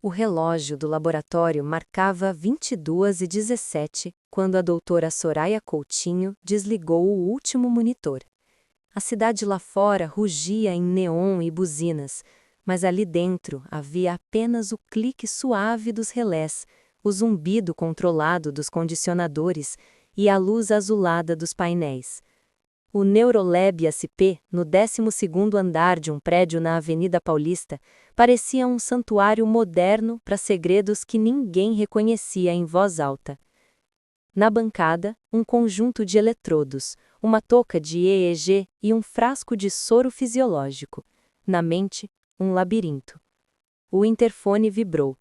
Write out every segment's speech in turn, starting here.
O relógio do laboratório marcava 22h17 quando a doutora Soraya Coutinho desligou o último monitor. A cidade lá fora rugia em neon e buzinas, mas ali dentro havia apenas o clique suave dos relés, o zumbido controlado dos condicionadores e a luz azulada dos painéis. O Neurolab SP, no 12º andar de um prédio na Avenida Paulista, parecia um santuário moderno para segredos que ninguém reconhecia em voz alta. Na bancada, um conjunto de eletrodos, uma touca de EEG e um frasco de soro fisiológico. Na mente, um labirinto. O interfone vibrou.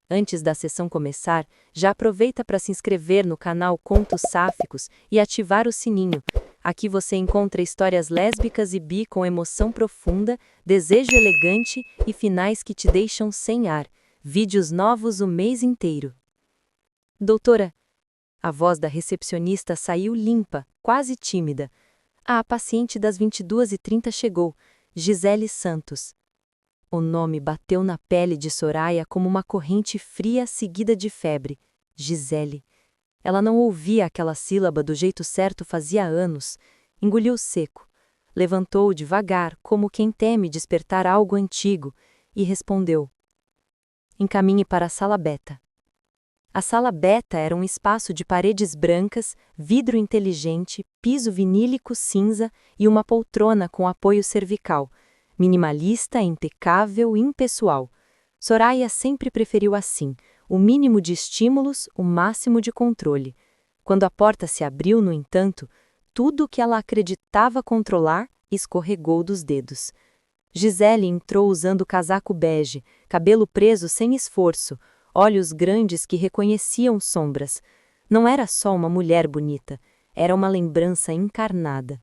Antes da sessão começar, já aproveita para se inscrever no canal Contos Sáficos e ativar o sininho. Aqui você encontra histórias lésbicas e bi com emoção profunda, desejo elegante e finais que te deixam sem ar. Vídeos novos o mês inteiro. Doutora, a voz da recepcionista saiu limpa, quase tímida. A paciente das 22h30 chegou, Gisele Santos. O nome bateu na pele de Soraya como uma corrente fria seguida de febre. Gisele. Ela não ouvia aquela sílaba do jeito certo fazia anos. Engoliu seco. Levantou devagar, como quem teme despertar algo antigo, e respondeu. Encaminhe para a sala beta. A sala beta era um espaço de paredes brancas, vidro inteligente, piso vinílico cinza e uma poltrona com apoio cervical. Minimalista, impecável, impessoal. Soraya sempre preferiu assim, o mínimo de estímulos, o máximo de controle. Quando a porta se abriu, no entanto, tudo o que ela acreditava controlar escorregou dos dedos. Gisele entrou usando casaco bege, cabelo preso sem esforço, olhos grandes que reconheciam sombras. Não era só uma mulher bonita, era uma lembrança encarnada.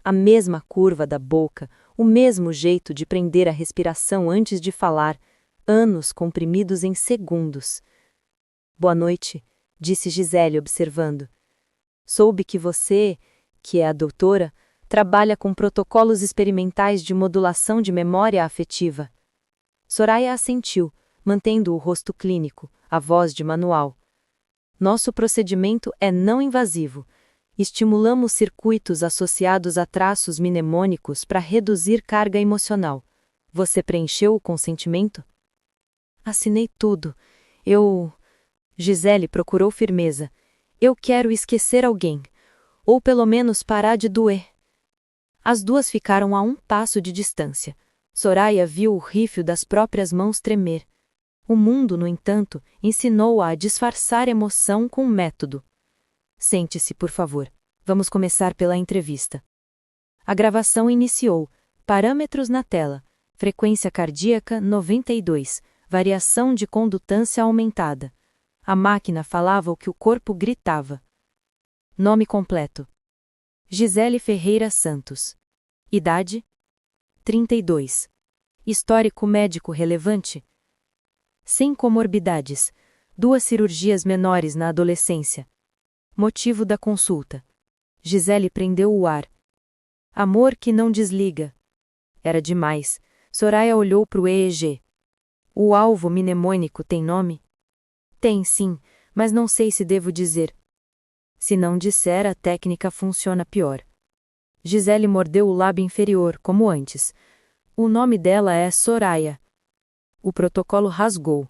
A mesma curva da boca, o mesmo jeito de prender a respiração antes de falar, anos comprimidos em segundos. Boa noite, disse Gisele observando. Soube que você, que é a doutora, trabalha com protocolos experimentais de modulação de memória afetiva. Soraya assentiu, mantendo o rosto clínico, a voz de manual. Nosso procedimento é não invasivo. Estimulamos circuitos associados a traços mnemônicos para reduzir carga emocional. Você preencheu o consentimento? Assinei tudo. Gisele procurou firmeza. Eu quero esquecer alguém. Ou pelo menos parar de doer. As duas ficaram a um passo de distância. Soraya viu o rifle das próprias mãos tremer. O mundo, no entanto, ensinou-a a disfarçar emoção com método. Sente-se, por favor. Vamos começar pela entrevista. A gravação iniciou. Parâmetros na tela. Frequência cardíaca 92. Variação de condutância aumentada. A máquina falava o que o corpo gritava. Nome completo. Gisele Ferreira Santos. Idade? 32. Histórico médico relevante? Sem comorbidades. 2 cirurgias menores na adolescência. Motivo da consulta. Gisele prendeu o ar. Amor que não desliga. Era demais. Soraya olhou para o EEG. O alvo mnemônico tem nome? Tem sim, mas não sei se devo dizer. Se não disser, a técnica funciona pior. Gisele mordeu o lábio inferior, como antes. O nome dela é Soraya. O protocolo rasgou.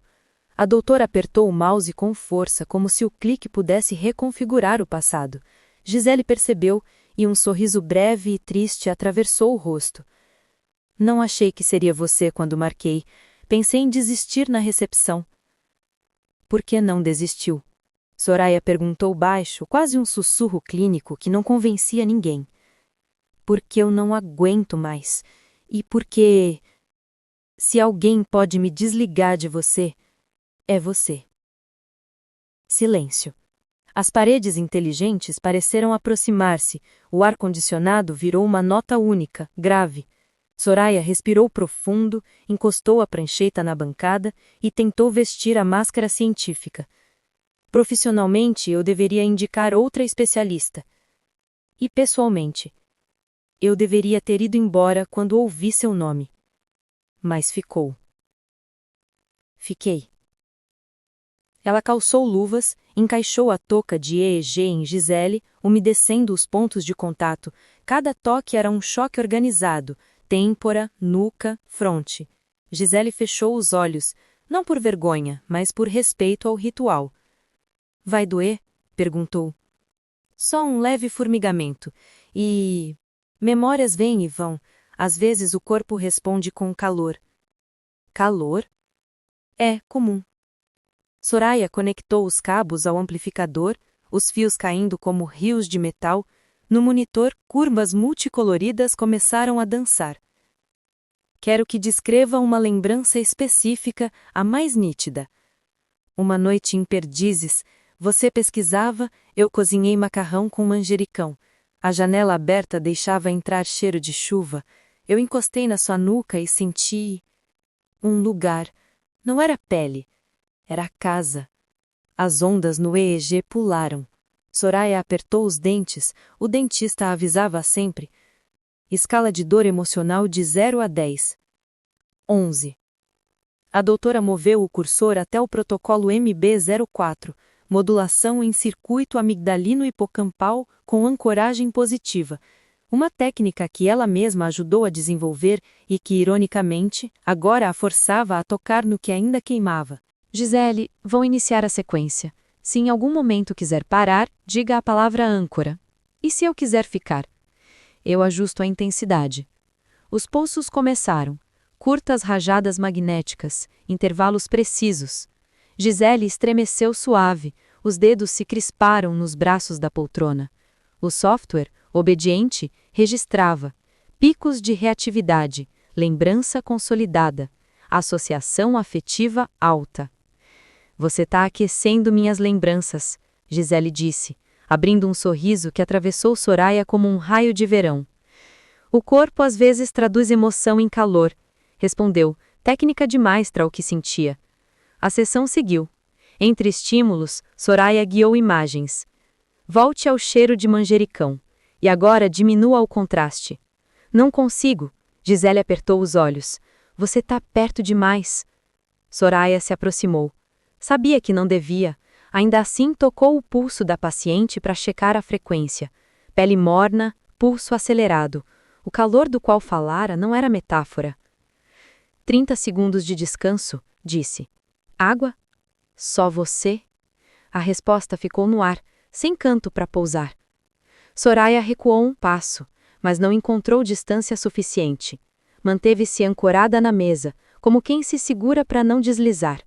A doutora apertou o mouse com força, como se o clique pudesse reconfigurar o passado. Gisele percebeu, e um sorriso breve e triste atravessou o rosto. Não achei que seria você quando marquei. Pensei em desistir na recepção. Por que não desistiu? Soraya perguntou baixo, quase um sussurro clínico que não convencia ninguém. Porque eu não aguento mais. E porque... Se alguém pode me desligar de você, é você. Silêncio. As paredes inteligentes pareceram aproximar-se, o ar-condicionado virou uma nota única, grave. Soraya respirou profundo, encostou a prancheta na bancada e tentou vestir a máscara científica. Profissionalmente, eu deveria indicar outra especialista. E pessoalmente, eu deveria ter ido embora quando ouvi seu nome. Mas ficou. Fiquei. Ela calçou luvas, encaixou a touca de EEG em Gisele, umedecendo os pontos de contato. Cada toque era um choque organizado, têmpora, nuca, fronte. Gisele fechou os olhos, não por vergonha, mas por respeito ao ritual. Vai doer? Perguntou. Só um leve formigamento. E... memórias vêm e vão. Às vezes o corpo responde com calor. Calor? É comum. Soraya conectou os cabos ao amplificador, os fios caindo como rios de metal. No monitor, curvas multicoloridas começaram a dançar. Quero que descreva uma lembrança específica, a mais nítida. Uma noite em Perdizes, você pesquisava, eu cozinhei macarrão com manjericão. A janela aberta deixava entrar cheiro de chuva. Eu encostei na sua nuca e senti... um lugar. Não era pele. Era a casa. As ondas no EEG pularam. Soraya apertou os dentes, o dentista avisava sempre. Escala de dor emocional de 0 a 10. 11. A doutora moveu o cursor até o protocolo MB04, modulação em circuito amigdalino-hipocampal com ancoragem positiva, uma técnica que ela mesma ajudou a desenvolver e que, ironicamente, agora a forçava a tocar no que ainda queimava. Gisele, vou iniciar a sequência. Se em algum momento quiser parar, diga a palavra âncora. E se eu quiser ficar? Eu ajusto a intensidade. Os pulsos começaram. Curtas rajadas magnéticas, intervalos precisos. Gisele estremeceu suave, os dedos se crisparam nos braços da poltrona. O software, obediente, registrava. Picos de reatividade, lembrança consolidada, associação afetiva alta. Você está aquecendo minhas lembranças, Gisele disse, abrindo um sorriso que atravessou Soraya como um raio de verão. O corpo às vezes traduz emoção em calor, respondeu, técnica demais para o que sentia. A sessão seguiu. Entre estímulos, Soraya guiou imagens. Volte ao cheiro de manjericão. E agora diminua o contraste. Não consigo. Gisele apertou os olhos. Você está perto demais. Soraya se aproximou. Sabia que não devia. Ainda assim tocou o pulso da paciente para checar a frequência. Pele morna, pulso acelerado. O calor do qual falara não era metáfora. 30 segundos de descanso, disse. Água? Só você? A resposta ficou no ar, sem canto para pousar. Soraya recuou um passo, mas não encontrou distância suficiente. Manteve-se ancorada na mesa, como quem se segura para não deslizar.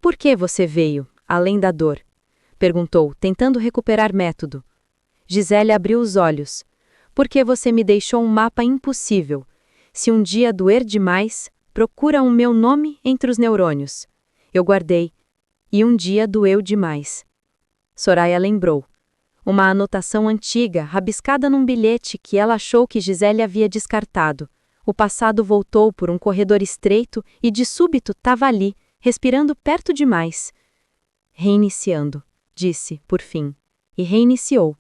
Por que você veio, além da dor? Perguntou, tentando recuperar método. Gisele abriu os olhos. Porque você me deixou um mapa impossível. Se um dia doer demais, procura o meu nome entre os neurônios. Eu guardei. E um dia doeu demais. Soraya lembrou. Uma anotação antiga, rabiscada num bilhete que ela achou que Gisele havia descartado. O passado voltou por um corredor estreito e de súbito estava ali, respirando perto demais. Reiniciando, disse, por fim. E reiniciou.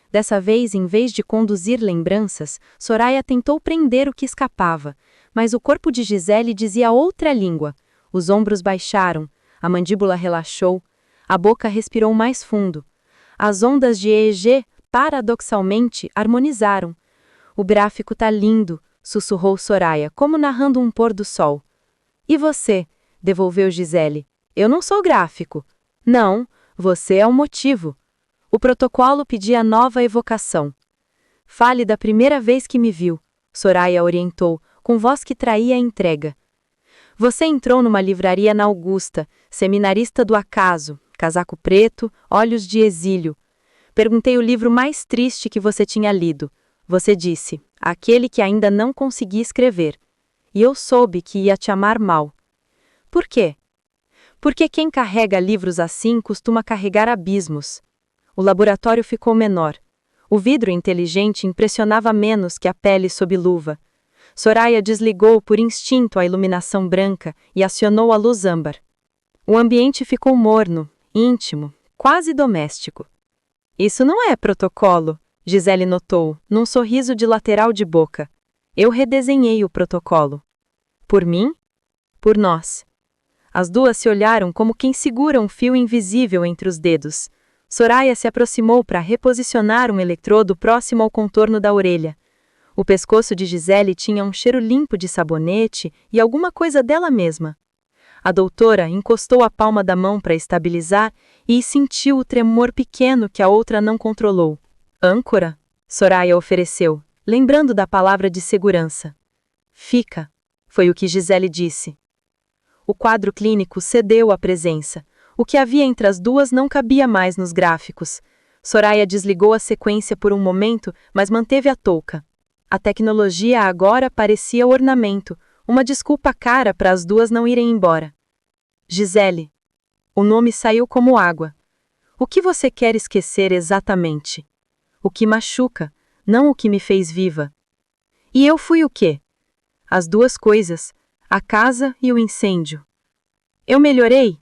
Dessa vez, em vez de conduzir lembranças, Soraya tentou prender o que escapava, mas o corpo de Gisele dizia outra língua. Os ombros baixaram, a mandíbula relaxou, a boca respirou mais fundo. As ondas de EEG, paradoxalmente, harmonizaram. O gráfico tá lindo, sussurrou Soraya, como narrando um pôr do sol. E você? Devolveu Gisele. Eu não sou gráfico. Não, você é o motivo. O protocolo pedia nova evocação. Fale da primeira vez que me viu, Soraya orientou, com voz que traía a entrega. Você entrou numa livraria na Augusta, seminarista do acaso, casaco preto, olhos de exílio. Perguntei o livro mais triste que você tinha lido. Você disse, aquele que ainda não consegui escrever. E eu soube que ia te amar mal. Por quê? Porque quem carrega livros assim costuma carregar abismos. O laboratório ficou menor. O vidro inteligente impressionava menos que a pele sob luva. Soraya desligou por instinto a iluminação branca e acionou a luz âmbar. O ambiente ficou morno, íntimo, quase doméstico. Isso não é protocolo, Gisele notou, num sorriso de lateral de boca. Eu redesenhei o protocolo. Por mim? Por nós. As duas se olharam como quem segura um fio invisível entre os dedos. Soraya se aproximou para reposicionar um eletrodo próximo ao contorno da orelha. O pescoço de Gisele tinha um cheiro limpo de sabonete e alguma coisa dela mesma. A doutora encostou a palma da mão para estabilizar e sentiu o tremor pequeno que a outra não controlou. Âncora? Soraya ofereceu, lembrando da palavra de segurança. Fica, foi o que Gisele disse. O quadro clínico cedeu à presença. O que havia entre as duas não cabia mais nos gráficos. Soraya desligou a sequência por um momento, mas manteve a touca. A tecnologia agora parecia ornamento, uma desculpa cara para as duas não irem embora. Gisele. O nome saiu como água. O que você quer esquecer exatamente? O que machuca, não o que me fez viva. E eu fui o quê? As duas coisas, a casa e o incêndio. Eu melhorei?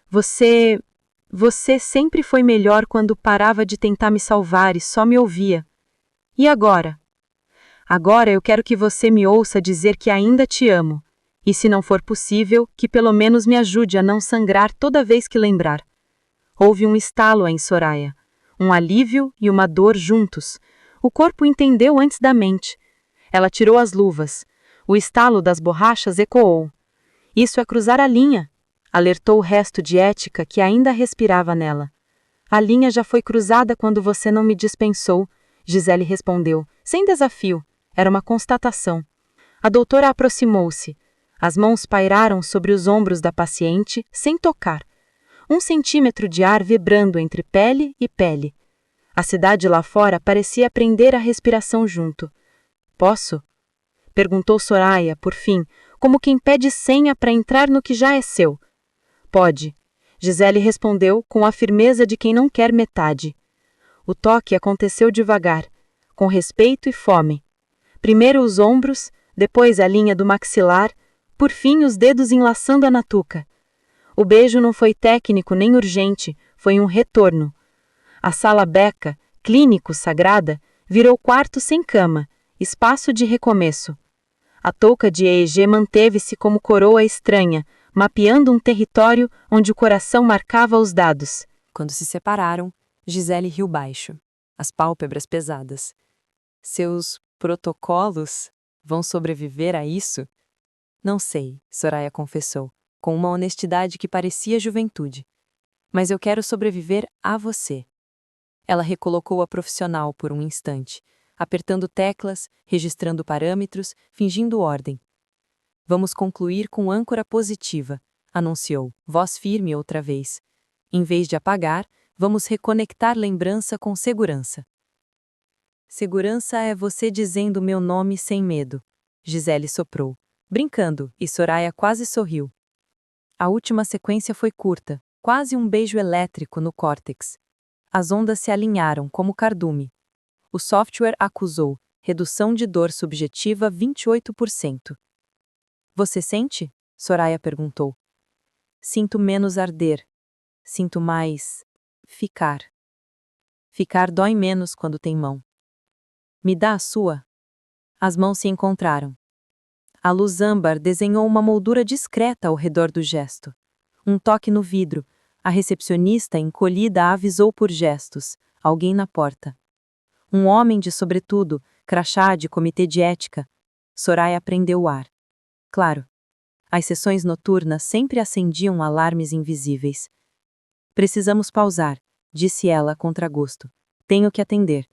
Você sempre foi melhor quando parava de tentar me salvar e só me ouvia. E agora? Agora eu quero que você me ouça dizer que ainda te amo. E se não for possível, que pelo menos me ajude a não sangrar toda vez que lembrar. Houve um estalo em Soraya. Um alívio e uma dor juntos. O corpo entendeu antes da mente. Ela tirou as luvas. O estalo das borrachas ecoou. Isso é cruzar a linha, alertou o resto de ética que ainda respirava nela. A linha já foi cruzada quando você não me dispensou, Gisele respondeu, sem desafio. Era uma constatação. A doutora aproximou-se. As mãos pairaram sobre os ombros da paciente, sem tocar. 1 centímetro de ar vibrando entre pele e pele. A cidade lá fora parecia prender a respiração junto. Posso? Perguntou Soraya, por fim, como quem pede senha para entrar no que já é seu. Pode. Gisele respondeu com a firmeza de quem não quer metade. O toque aconteceu devagar, com respeito e fome. Primeiro os ombros, depois a linha do maxilar, por fim os dedos enlaçando a natuca. O beijo não foi técnico nem urgente, foi um retorno. A sala beca, clínico sagrada, virou quarto sem cama, espaço de recomeço. A touca de EEG manteve-se como coroa estranha, mapeando um território onde o coração marcava os dados. Quando se separaram, Gisele riu baixo, as pálpebras pesadas. Seus protocolos vão sobreviver a isso? Não sei, Soraya confessou, com uma honestidade que parecia juventude. Mas eu quero sobreviver a você. Ela recolocou a profissional por um instante, apertando teclas, registrando parâmetros, fingindo ordem. Vamos concluir com âncora positiva, anunciou, voz firme outra vez. Em vez de apagar, vamos reconectar lembrança com segurança. Segurança é você dizendo meu nome sem medo, Gisele soprou, brincando, e Soraya quase sorriu. A última sequência foi curta, quase um beijo elétrico no córtex. As ondas se alinharam como cardume. O software acusou, redução de dor subjetiva 28%. Você sente? Soraya perguntou. Sinto menos arder. Sinto mais... ficar. Ficar dói menos quando tem mão. Me dá a sua. As mãos se encontraram. A luz âmbar desenhou uma moldura discreta ao redor do gesto. Um toque no vidro. A recepcionista, encolhida, avisou por gestos. Alguém na porta. Um homem de sobretudo, crachá de comitê de ética. Soraya prendeu o ar. Claro. As sessões noturnas sempre acendiam alarmes invisíveis. Precisamos pausar, disse ela a contragosto. Tenho que atender.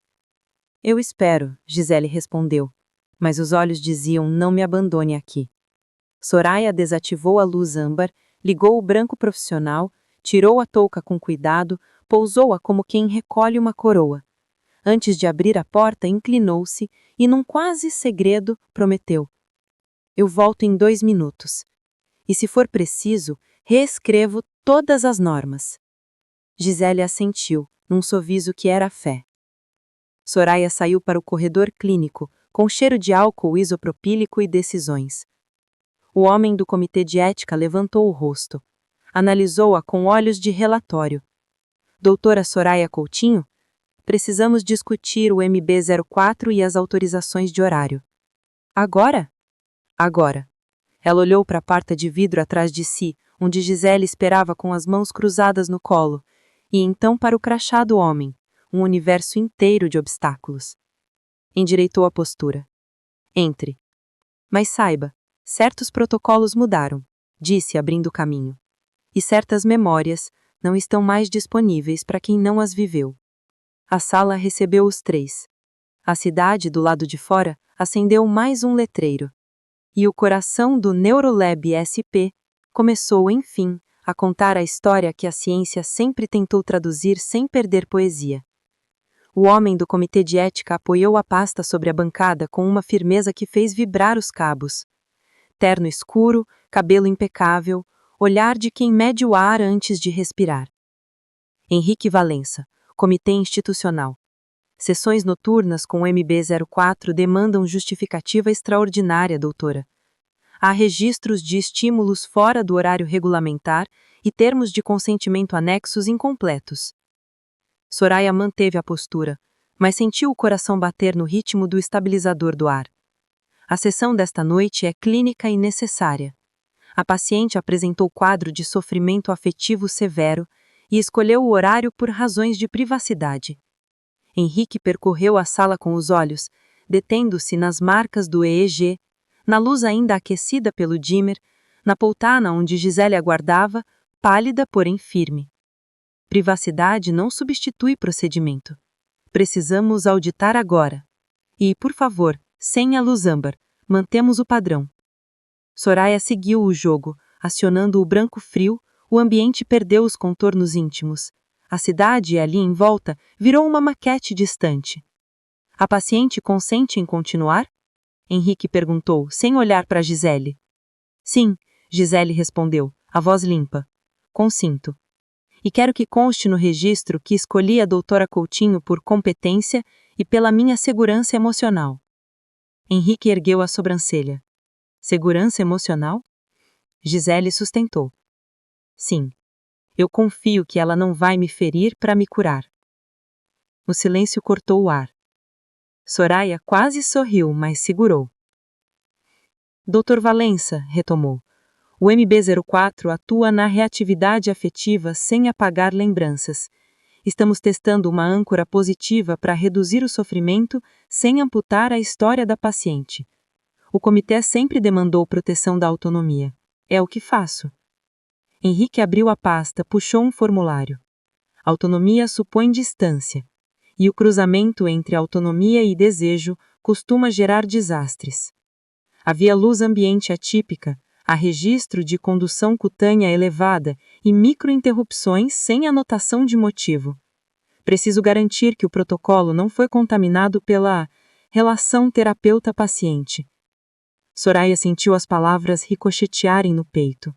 Eu espero, Gisele respondeu. Mas os olhos diziam não me abandone aqui. Soraya desativou a luz âmbar, ligou o branco profissional, tirou a touca com cuidado, pousou-a como quem recolhe uma coroa. Antes de abrir a porta, inclinou-se e, num quase segredo, prometeu. Eu volto em 2 minutos. E se for preciso, reescrevo todas as normas. Gisele assentiu, num sorriso que era fé. Soraya saiu para o corredor clínico, com cheiro de álcool isopropílico e decisões. O homem do comitê de ética levantou o rosto. Analisou-a com olhos de relatório. Doutora Soraya Coutinho? Precisamos discutir o MB-04 e as autorizações de horário. Agora? Agora. Ela olhou para a porta de vidro atrás de si, onde Gisele esperava com as mãos cruzadas no colo, e então para o crachá do homem, um universo inteiro de obstáculos. Endireitou a postura. Entre. Mas saiba, certos protocolos mudaram, disse abrindo o caminho. E certas memórias não estão mais disponíveis para quem não as viveu. A sala recebeu os três. A cidade, do lado de fora, acendeu mais um letreiro. E o coração do Neurolab SP começou, enfim, a contar a história que a ciência sempre tentou traduzir sem perder poesia. O homem do comitê de ética apoiou a pasta sobre a bancada com uma firmeza que fez vibrar os cabos. Terno escuro, cabelo impecável, olhar de quem mede o ar antes de respirar. Henrique Valença, Comitê Institucional. Sessões noturnas com o MB04 demandam justificativa extraordinária, doutora. Há registros de estímulos fora do horário regulamentar e termos de consentimento anexos incompletos. Soraya manteve a postura, mas sentiu o coração bater no ritmo do estabilizador do ar. A sessão desta noite é clínica e necessária. A paciente apresentou quadro de sofrimento afetivo severo e escolheu o horário por razões de privacidade. Henrique percorreu a sala com os olhos, detendo-se nas marcas do EEG, na luz ainda aquecida pelo dimmer, na poltrona onde Gisele aguardava, pálida porém firme. Privacidade não substitui procedimento. Precisamos auditar agora. E, por favor, sem a luz âmbar, mantemos o padrão. Soraya seguiu o jogo, acionando o branco frio, o ambiente perdeu os contornos íntimos. A cidade, ali em volta, virou uma maquete distante. A paciente consente em continuar? Henrique perguntou, sem olhar para Gisele. Sim, Gisele respondeu, a voz limpa. Consinto. E quero que conste no registro que escolhi a doutora Coutinho por competência e pela minha segurança emocional. Henrique ergueu a sobrancelha. Segurança emocional? Gisele sustentou. Sim. Eu confio que ela não vai me ferir para me curar. O silêncio cortou o ar. Soraya quase sorriu, mas segurou. Dr. Valença, retomou. O MB04 atua na reatividade afetiva sem apagar lembranças. Estamos testando uma âncora positiva para reduzir o sofrimento sem amputar a história da paciente. O comitê sempre demandou proteção da autonomia. É o que faço. Henrique abriu a pasta, puxou um formulário. Autonomia supõe distância. E o cruzamento entre autonomia e desejo costuma gerar desastres. Havia luz ambiente atípica, há registro de condução cutânea elevada e microinterrupções sem anotação de motivo. Preciso garantir que o protocolo não foi contaminado pela relação terapeuta-paciente. Soraya sentiu as palavras ricochetearem no peito.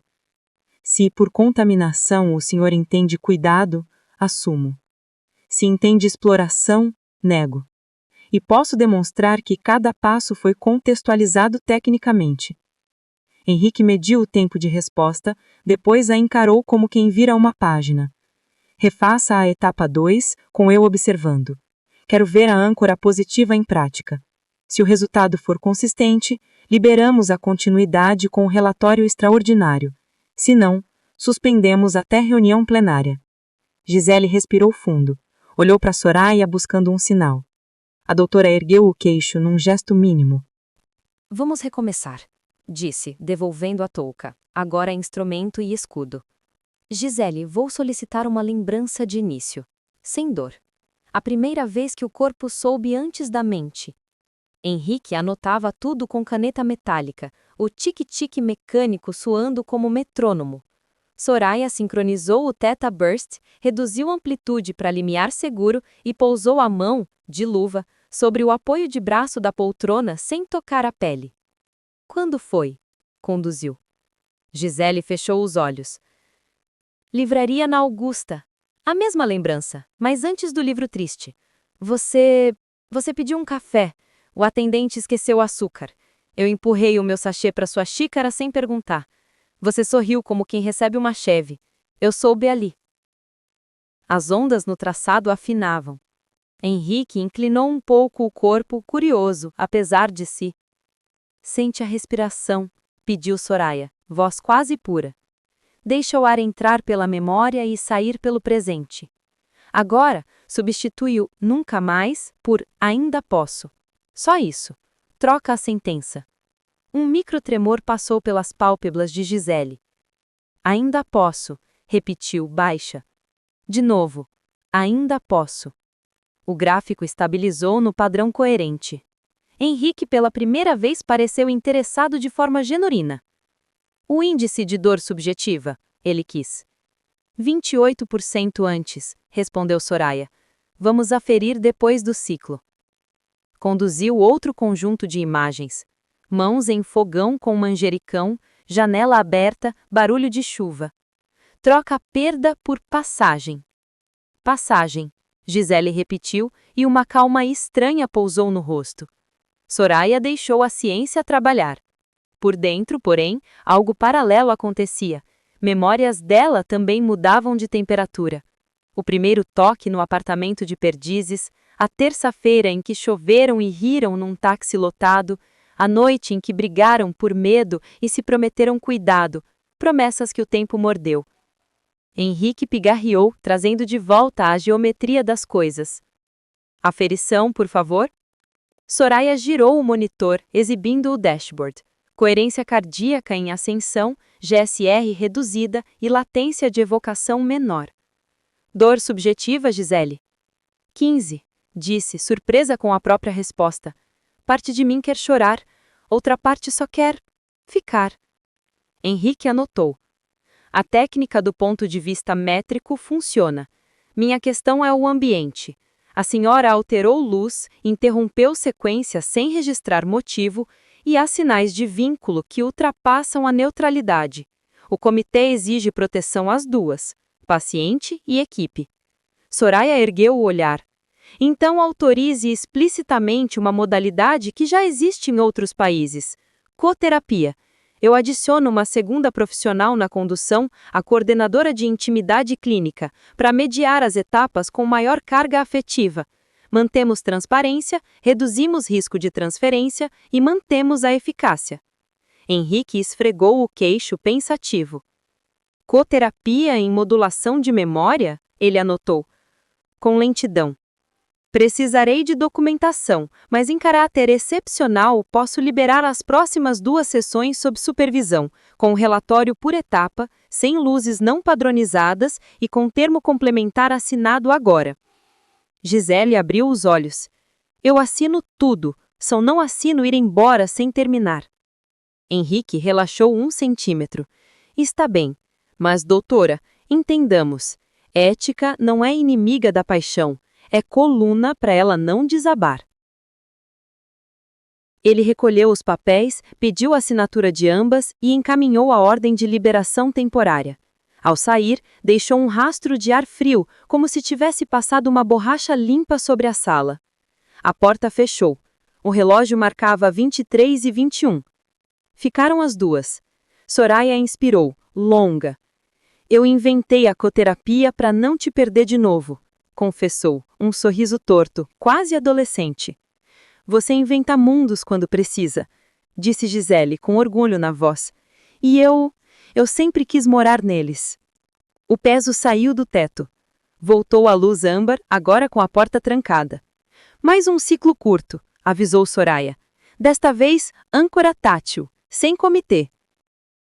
Se por contaminação o senhor entende cuidado, assumo. Se entende exploração, nego. E posso demonstrar que cada passo foi contextualizado tecnicamente. Henrique mediu o tempo de resposta, depois a encarou como quem vira uma página. Refaça a etapa 2, com eu observando. Quero ver a âncora positiva em prática. Se o resultado for consistente, liberamos a continuidade com o relatório extraordinário. Se não, suspendemos até reunião plenária. Gisele respirou fundo. Olhou para Soraya buscando um sinal. A doutora ergueu o queixo num gesto mínimo. Vamos recomeçar, disse, devolvendo a touca, agora instrumento e escudo. Gisele, vou solicitar uma lembrança de início. Sem dor. A primeira vez que o corpo soube antes da mente. Henrique anotava tudo com caneta metálica, o tique-tique mecânico soando como metrônomo. Soraya sincronizou o Theta Burst, reduziu a amplitude para limiar seguro e pousou a mão, de luva, sobre o apoio de braço da poltrona sem tocar a pele. Quando foi? Conduziu. Gisele fechou os olhos. Livraria na Augusta. A mesma lembrança, mas antes do livro triste. Você pediu um café. O atendente esqueceu o açúcar. Eu empurrei o meu sachê para sua xícara sem perguntar. Você sorriu como quem recebe uma cheve. Eu soube ali. As ondas no traçado afinavam. Henrique inclinou um pouco o corpo, curioso, apesar de si. Sente a respiração, pediu Soraya, voz quase pura. Deixa o ar entrar pela memória e sair pelo presente. Agora, substitui o nunca mais por ainda posso. Só isso. Troca a sentença. Um microtremor passou pelas pálpebras de Gisele. Ainda posso, repetiu baixa. De novo. Ainda posso. O gráfico estabilizou no padrão coerente. Henrique pela primeira vez pareceu interessado de forma genuína. O índice de dor subjetiva, ele quis. 28% antes, respondeu Soraya. Vamos aferir depois do ciclo. Conduziu outro conjunto de imagens. Mãos em fogão com manjericão, janela aberta, barulho de chuva. Troca perda por passagem. Passagem, Gisele repetiu e uma calma estranha pousou no rosto. Soraya deixou a ciência trabalhar. Por dentro, porém, algo paralelo acontecia. Memórias dela também mudavam de temperatura. O primeiro toque no apartamento de Perdizes, a terça-feira em que choveram e riram num táxi lotado, a noite em que brigaram por medo e se prometeram cuidado, promessas que o tempo mordeu. Henrique pigarreou, trazendo de volta a geometria das coisas. Aferição, por favor? Soraya girou o monitor, exibindo o dashboard. Coerência cardíaca em ascensão, GSR reduzida e latência de evocação menor. Dor subjetiva, Gisele? 15, disse, surpresa com a própria resposta. Parte de mim quer chorar, outra parte só quer ficar. Henrique anotou. A técnica do ponto de vista métrico funciona. Minha questão é o ambiente. A senhora alterou luz, interrompeu sequência sem registrar motivo e há sinais de vínculo que ultrapassam a neutralidade. O comitê exige proteção às duas, paciente e equipe. Soraya ergueu o olhar. Então autorize explicitamente uma modalidade que já existe em outros países. Coterapia. Eu adiciono uma segunda profissional na condução, a coordenadora de intimidade clínica, para mediar as etapas com maior carga afetiva. Mantemos transparência, reduzimos risco de transferência e mantemos a eficácia. Henrique esfregou o queixo pensativo. Coterapia em modulação de memória? Ele anotou. Com lentidão. Precisarei de documentação, mas em caráter excepcional posso liberar as próximas 2 sessões sob supervisão, com relatório por etapa, sem luzes não padronizadas e com termo complementar assinado agora. Gisele abriu os olhos. Eu assino tudo, só não assino ir embora sem terminar. Henrique relaxou 1 centímetro. Está bem, mas doutora, entendamos. Ética não é inimiga da paixão. É coluna para ela não desabar. Ele recolheu os papéis, pediu a assinatura de ambas e encaminhou a ordem de liberação temporária. Ao sair, deixou um rastro de ar frio, como se tivesse passado uma borracha limpa sobre a sala. A porta fechou. O relógio marcava 23h21. Ficaram as duas. Soraya inspirou, longa. Eu inventei a coterapia para não te perder de novo. Confessou, um sorriso torto, quase adolescente. Você inventa mundos quando precisa, disse Gisele com orgulho na voz. E eu sempre quis morar neles. O peso saiu do teto. Voltou à luz âmbar, agora com a porta trancada. Mais um ciclo curto, avisou Soraya. Desta vez, âncora tátil, sem comitê.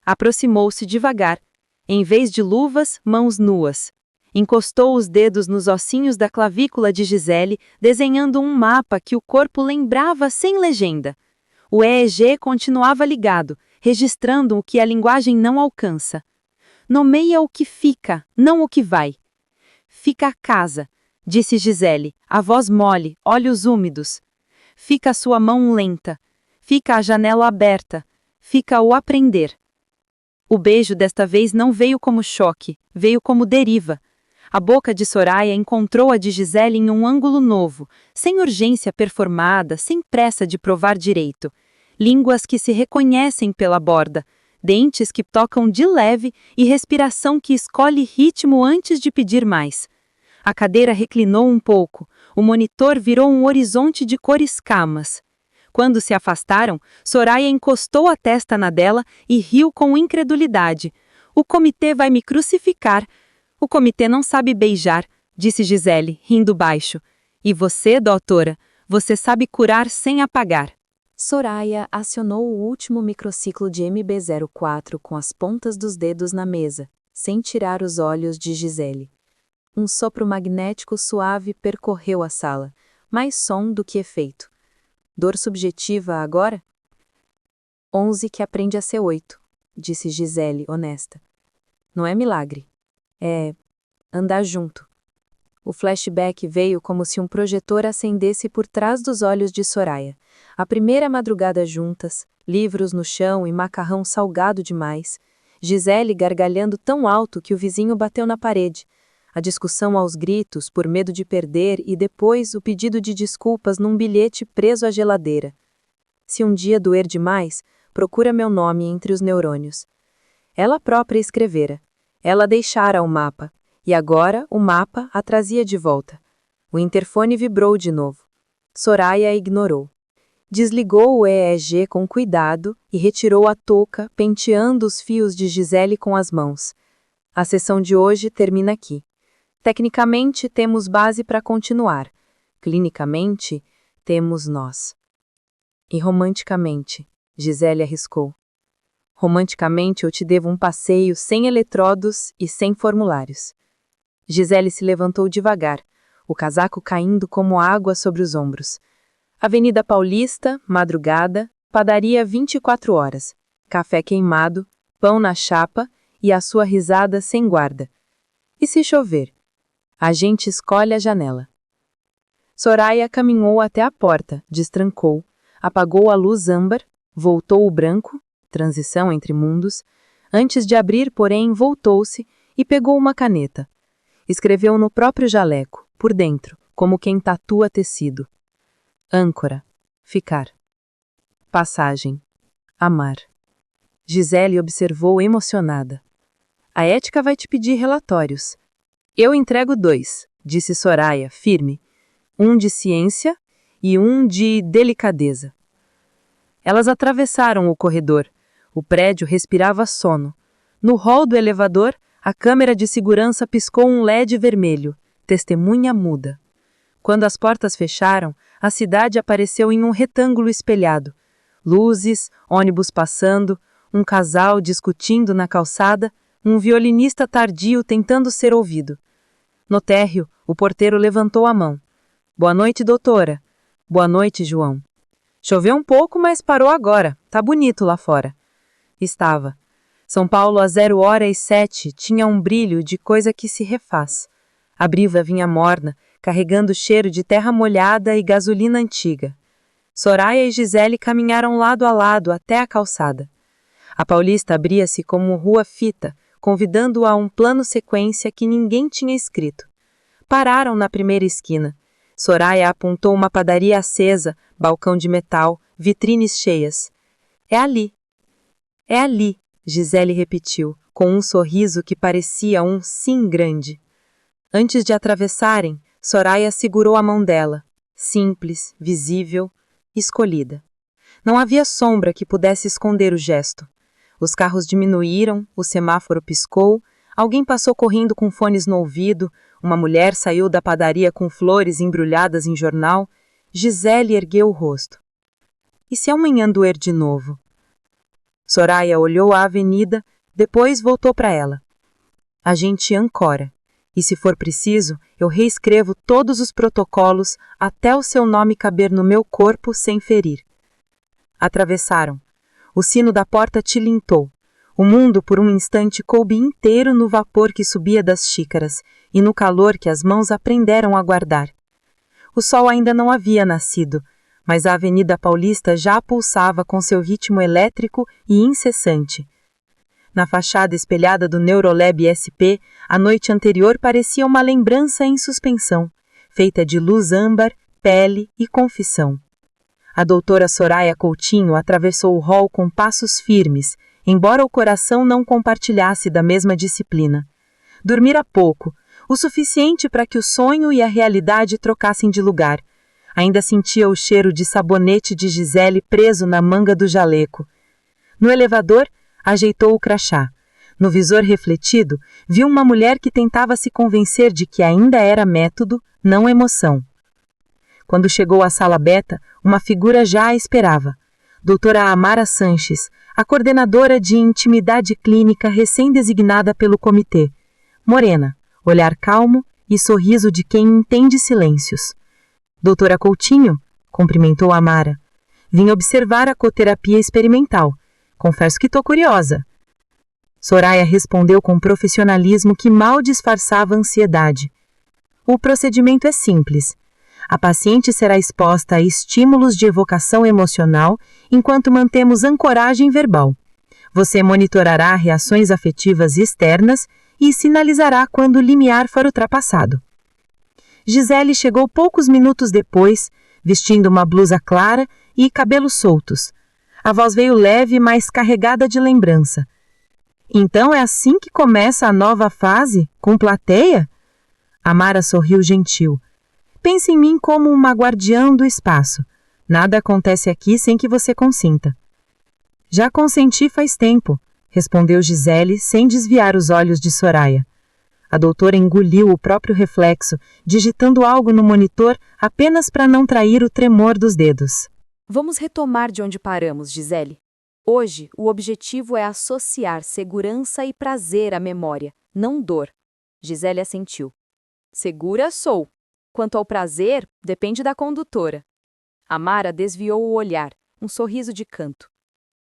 Aproximou-se devagar. Em vez de luvas, mãos nuas. Encostou os dedos nos ossinhos da clavícula de Gisele, desenhando um mapa que o corpo lembrava sem legenda. O EEG continuava ligado, registrando o que a linguagem não alcança. Nomeia o que fica, não o que vai. Fica a casa, disse Gisele, a voz mole, olhos úmidos. Fica a sua mão lenta. Fica a janela aberta. Fica o aprender. O beijo desta vez não veio como choque, veio como deriva. A boca de Soraya encontrou a de Gisele em um ângulo novo, sem urgência performada, sem pressa de provar direito. Línguas que se reconhecem pela borda, dentes que tocam de leve e respiração que escolhe ritmo antes de pedir mais. A cadeira reclinou um pouco, o monitor virou um horizonte de cores camas. Quando se afastaram, Soraya encostou a testa na dela e riu com incredulidade. O comitê vai me crucificar. O comitê não sabe beijar, disse Gisele, rindo baixo. E você, doutora, você sabe curar sem apagar. Soraya acionou o último microciclo de MB04 com as pontas dos dedos na mesa, sem tirar os olhos de Gisele. Um sopro magnético suave percorreu a sala, mais som do que efeito. Dor subjetiva agora? 11 que aprende a ser 8, disse Gisele, honesta. Não é milagre. É andar junto. O flashback veio como se um projetor acendesse por trás dos olhos de Soraya. A primeira madrugada juntas, livros no chão e macarrão salgado demais. Gisele gargalhando tão alto que o vizinho bateu na parede. A discussão aos gritos por medo de perder e depois o pedido de desculpas num bilhete preso à geladeira. Se um dia doer demais, procura meu nome entre os neurônios. Ela própria escrevera. Ela deixara o mapa. E agora o mapa a trazia de volta. O interfone vibrou de novo. Soraya ignorou. Desligou o EEG com cuidado e retirou a touca, penteando os fios de Gisele com as mãos. A sessão de hoje termina aqui. Tecnicamente, temos base para continuar. Clinicamente, temos nós. E romanticamente, Gisele arriscou. Romanticamente, eu te devo um passeio sem eletrodos e sem formulários. Gisele se levantou devagar, o casaco caindo como água sobre os ombros. Avenida Paulista, madrugada, padaria 24 horas, café queimado, pão na chapa e a sua risada sem guarda. E se chover? A gente escolhe a janela. Soraya caminhou até a porta, destrancou, apagou a luz âmbar, voltou o branco, transição entre mundos. Antes de abrir, porém, voltou-se e pegou uma caneta. Escreveu no próprio jaleco, por dentro, como quem tatua tecido. Âncora. Ficar. Passagem. Amar. Gisele observou emocionada. A ética vai te pedir relatórios. Eu entrego 2, disse Soraya, firme. Um de ciência e um de delicadeza. Elas atravessaram o corredor. O prédio respirava sono. No hall do elevador, a câmera de segurança piscou um LED vermelho, testemunha muda. Quando as portas fecharam, a cidade apareceu em um retângulo espelhado. Luzes, ônibus passando, um casal discutindo na calçada, um violinista tardio tentando ser ouvido. No térreo, o porteiro levantou a mão. Boa noite, doutora. Boa noite, João. Choveu um pouco, mas parou agora. Tá bonito lá fora. Estava. São Paulo, às 0h07, tinha um brilho de coisa que se refaz. A briva vinha morna, carregando cheiro de terra molhada e gasolina antiga. Soraya e Gisele caminharam lado a lado até a calçada. A Paulista abria-se como rua fita, convidando-o a um plano sequência que ninguém tinha escrito. Pararam na primeira esquina. Soraya apontou uma padaria acesa, balcão de metal, vitrines cheias. É ali. É ali. Gisele repetiu, com um sorriso que parecia um sim grande. Antes de atravessarem, Soraya segurou a mão dela, simples, visível, escolhida. Não havia sombra que pudesse esconder o gesto. Os carros diminuíram, o semáforo piscou, alguém passou correndo com fones no ouvido, uma mulher saiu da padaria com flores embrulhadas em jornal. Gisele ergueu o rosto. E se amanhã doer de novo? Soraya olhou a avenida, depois voltou para ela. A gente ancora, e se for preciso, eu reescrevo todos os protocolos até o seu nome caber no meu corpo sem ferir. Atravessaram. O sino da porta tilintou. O mundo por um instante coube inteiro no vapor que subia das xícaras e no calor que as mãos aprenderam a guardar. O sol ainda não havia nascido, mas a Avenida Paulista já pulsava com seu ritmo elétrico e incessante. Na fachada espelhada do Neurolab SP, a noite anterior parecia uma lembrança em suspensão, feita de luz âmbar, pele e confissão. A doutora Soraya Coutinho atravessou o hall com passos firmes, embora o coração não compartilhasse da mesma disciplina. Dormira pouco, o suficiente para que o sonho e a realidade trocassem de lugar. Ainda sentia o cheiro de sabonete de Gisele preso na manga do jaleco. No elevador, ajeitou o crachá. No visor refletido, viu uma mulher que tentava se convencer de que ainda era método, não emoção. Quando chegou à sala beta, uma figura já a esperava. Doutora Amara Sanches, a coordenadora de intimidade clínica recém-designada pelo comitê. Morena, olhar calmo e sorriso de quem entende silêncios. Doutora Coutinho, cumprimentou Amara. Vim observar a coterapia experimental. Confesso que estou curiosa. Soraya respondeu com profissionalismo que mal disfarçava a ansiedade. O procedimento é simples. A paciente será exposta a estímulos de evocação emocional enquanto mantemos ancoragem verbal. Você monitorará reações afetivas externas e sinalizará quando o limiar for ultrapassado. Gisele chegou poucos minutos depois, vestindo uma blusa clara e cabelos soltos. A voz veio leve, mas carregada de lembrança. Então é assim que começa a nova fase, com plateia? Amara sorriu gentil. Pense em mim como uma guardiã do espaço. Nada acontece aqui sem que você consinta. Já consenti faz tempo, respondeu Gisele sem desviar os olhos de Soraya. A doutora engoliu o próprio reflexo, digitando algo no monitor apenas para não trair o tremor dos dedos. Vamos retomar de onde paramos, Gisele. Hoje, o objetivo é associar segurança e prazer à memória, não dor. Gisele assentiu. Segura sou. Quanto ao prazer, depende da condutora. Amara desviou o olhar, um sorriso de canto.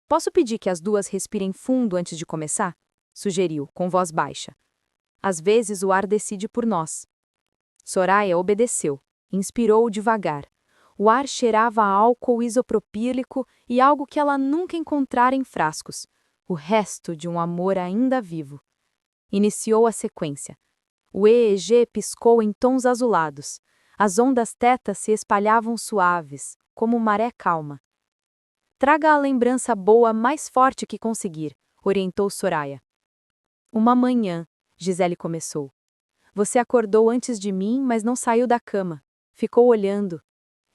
Posso pedir que as duas respirem fundo antes de começar? Sugeriu, com voz baixa. Às vezes o ar decide por nós. Soraya obedeceu, inspirou devagar. O ar cheirava a álcool isopropílico e algo que ela nunca encontrara em frascos, o resto de um amor ainda vivo. Iniciou a sequência. O EEG piscou em tons azulados. As ondas teta se espalhavam suaves, como maré calma. Traga a lembrança boa mais forte que conseguir, orientou Soraya. Uma manhã, Gisele começou. Você acordou antes de mim, mas não saiu da cama. Ficou olhando.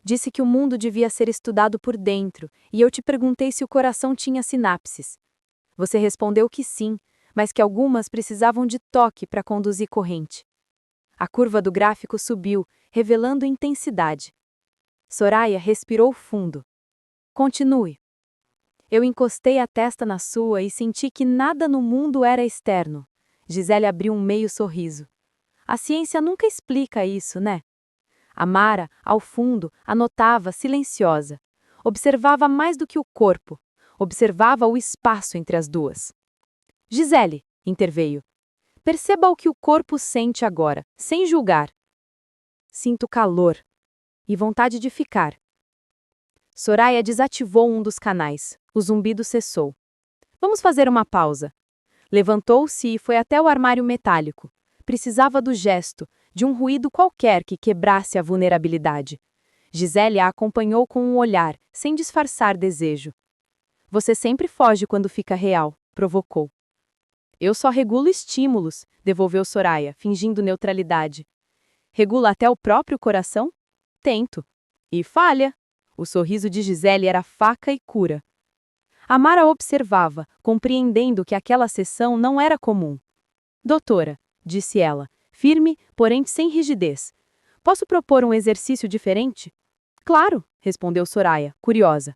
Disse que o mundo devia ser estudado por dentro, e eu te perguntei se o coração tinha sinapses. Você respondeu que sim, mas que algumas precisavam de toque para conduzir corrente. A curva do gráfico subiu, revelando intensidade. Soraya respirou fundo. Continue. Eu encostei a testa na sua e senti que nada no mundo era externo. Gisele abriu um meio sorriso. A ciência nunca explica isso, né? Amara, ao fundo, anotava silenciosa. Observava mais do que o corpo. Observava o espaço entre as duas. Gisele, interveio. Perceba o que o corpo sente agora, sem julgar. Sinto calor. E vontade de ficar. Soraya desativou um dos canais. O zumbido cessou. Vamos fazer uma pausa. Levantou-se e foi até o armário metálico. Precisava do gesto, de um ruído qualquer que quebrasse a vulnerabilidade. Gisele a acompanhou com um olhar, sem disfarçar desejo. Você sempre foge quando fica real, provocou. Eu só regulo estímulos, devolveu Soraya, fingindo neutralidade. Regula até o próprio coração? Tento. E falha. O sorriso de Gisele era faca e cura. Amara observava, compreendendo que aquela sessão não era comum. Doutora, disse ela, firme, porém sem rigidez. Posso propor um exercício diferente? Claro, respondeu Soraya, curiosa.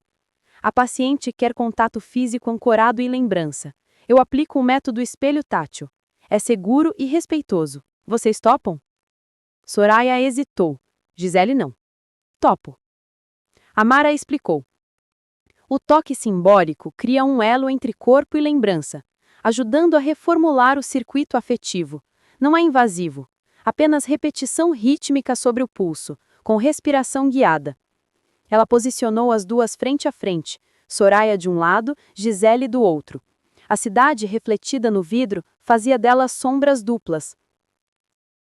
A paciente quer contato físico ancorado e lembrança. Eu aplico o método espelho tátil. É seguro e respeitoso. Vocês topam? Soraya hesitou. Gisele não. Topo. Amara explicou. O toque simbólico cria um elo entre corpo e lembrança, ajudando a reformular o circuito afetivo. Não é invasivo, apenas repetição rítmica sobre o pulso, com respiração guiada. Ela posicionou as duas frente a frente, Soraya de um lado, Gisele do outro. A cidade refletida no vidro fazia delas sombras duplas.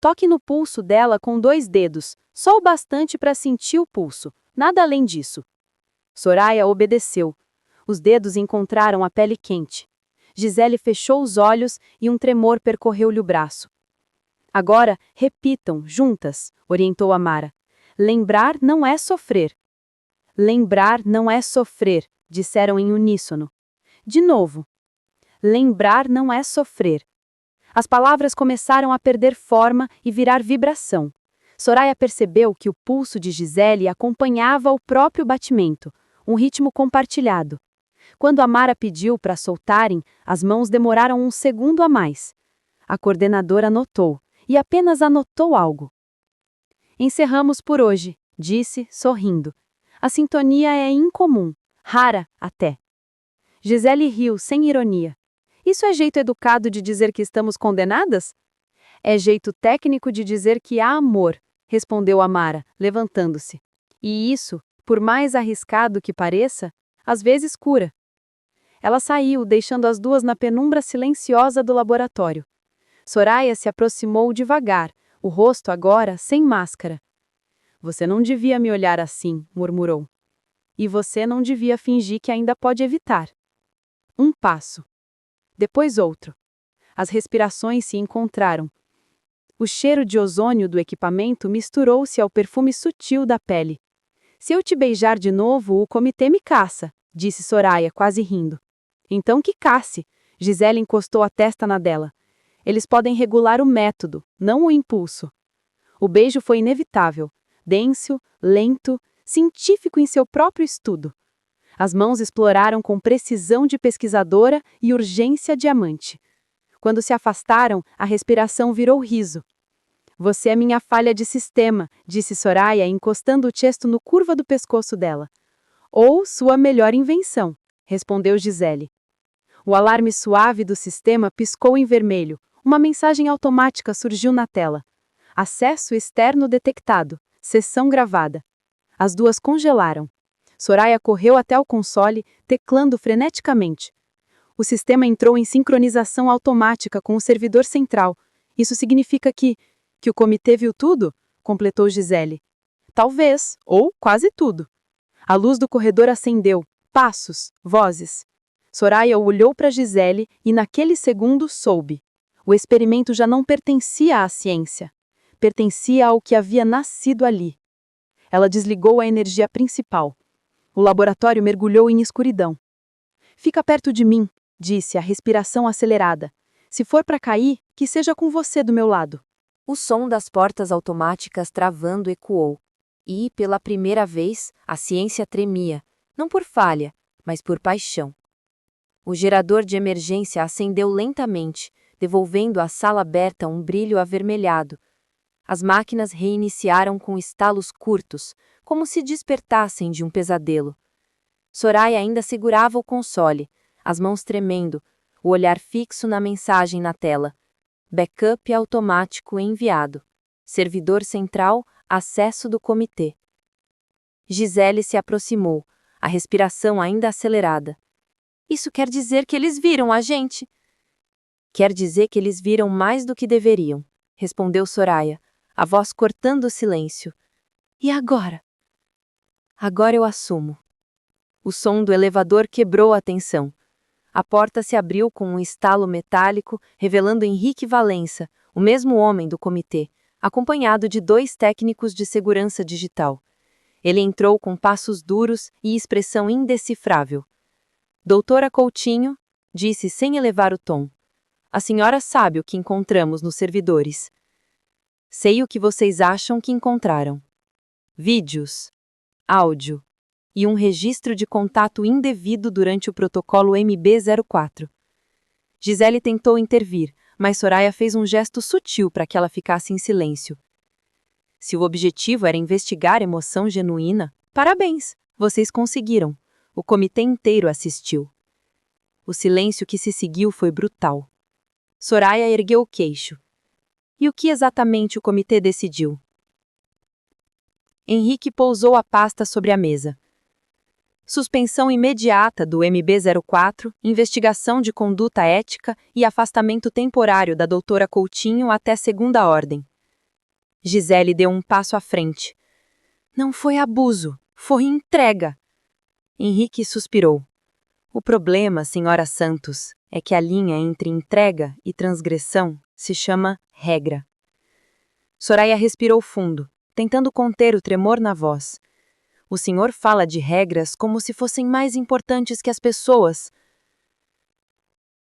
Toque no pulso dela com 2 dedos, só o bastante para sentir o pulso, nada além disso. Soraya obedeceu. Os dedos encontraram a pele quente. Gisele fechou os olhos e um tremor percorreu-lhe o braço. Agora, repitam, juntas, orientou Amara. Lembrar não é sofrer. Lembrar não é sofrer, disseram em uníssono. De novo. Lembrar não é sofrer. As palavras começaram a perder forma e virar vibração. Soraya percebeu que o pulso de Gisele acompanhava o próprio batimento, um ritmo compartilhado. Quando Amara pediu para soltarem, as mãos demoraram um segundo a mais. A coordenadora anotou, e apenas anotou algo. Encerramos por hoje, disse, sorrindo. A sintonia é incomum, rara até. Gisele riu, sem ironia. Isso é jeito educado de dizer que estamos condenadas? É jeito técnico de dizer que há amor, respondeu Amara, levantando-se. E isso, por mais arriscado que pareça, às vezes cura. Ela saiu, deixando as duas na penumbra silenciosa do laboratório. Soraya se aproximou devagar, o rosto agora sem máscara. Você não devia me olhar assim, murmurou. E você não devia fingir que ainda pode evitar. Um passo. Depois outro. As respirações se encontraram. O cheiro de ozônio do equipamento misturou-se ao perfume sutil da pele. Se eu te beijar de novo, o comitê me caça, disse Soraya, quase rindo. Então que casse. Gisele encostou a testa na dela. Eles podem regular o método, não o impulso. O beijo foi inevitável, denso, lento, científico em seu próprio estudo. As mãos exploraram com precisão de pesquisadora e urgência de amante. Quando se afastaram, a respiração virou riso. Você é minha falha de sistema, disse Soraya, encostando o cesto no curva do pescoço dela. Ou sua melhor invenção, respondeu Gisele. O alarme suave do sistema piscou em vermelho. Uma mensagem automática surgiu na tela. Acesso externo detectado. Sessão gravada. As duas congelaram. Soraya correu até o console, teclando freneticamente. O sistema entrou em sincronização automática com o servidor central. Isso significa que o comitê viu tudo? Completou Gisele. Talvez, ou quase tudo. A luz do corredor acendeu. Passos, vozes. Soraya olhou para Gisele e naquele segundo soube. O experimento já não pertencia à ciência. Pertencia ao que havia nascido ali. Ela desligou a energia principal. O laboratório mergulhou em escuridão. Fica perto de mim, disse, a respiração acelerada. Se for para cair, que seja com você do meu lado. O som das portas automáticas travando ecoou. E, pela primeira vez, a ciência tremia, não por falha, mas por paixão. O gerador de emergência acendeu lentamente, devolvendo à sala aberta um brilho avermelhado. As máquinas reiniciaram com estalos curtos, como se despertassem de um pesadelo. Soraya ainda segurava o console, as mãos tremendo, o olhar fixo na mensagem na tela. Backup automático enviado. Servidor central, acesso do comitê. Gisele se aproximou, a respiração ainda acelerada. Isso quer dizer que eles viram a gente? Quer dizer que eles viram mais do que deveriam, respondeu Soraya, a voz cortando o silêncio. E agora? Agora eu assumo. O som do elevador quebrou a tensão. A porta se abriu com um estalo metálico, revelando Henrique Valença, o mesmo homem do comitê, acompanhado de 2 técnicos de segurança digital. Ele entrou com passos duros e expressão indecifrável. Doutora Coutinho, disse sem elevar o tom. A senhora sabe o que encontramos nos servidores. Sei o que vocês acham que encontraram. Vídeos, áudio e um registro de contato indevido durante o protocolo MB-04. Gisele tentou intervir, mas Soraya fez um gesto sutil para que ela ficasse em silêncio. Se o objetivo era investigar emoção genuína, parabéns, vocês conseguiram. O comitê inteiro assistiu. O silêncio que se seguiu foi brutal. Soraya ergueu o queixo. E o que exatamente o comitê decidiu? Henrique pousou a pasta sobre a mesa. Suspensão imediata do MB-04, investigação de conduta ética e afastamento temporário da doutora Coutinho até segunda ordem. Gisele deu um passo à frente. Não foi abuso, foi entrega. Henrique suspirou. O problema, senhora Santos, é que a linha entre entrega e transgressão se chama regra. Soraya respirou fundo, tentando conter o tremor na voz. O senhor fala de regras como se fossem mais importantes que as pessoas.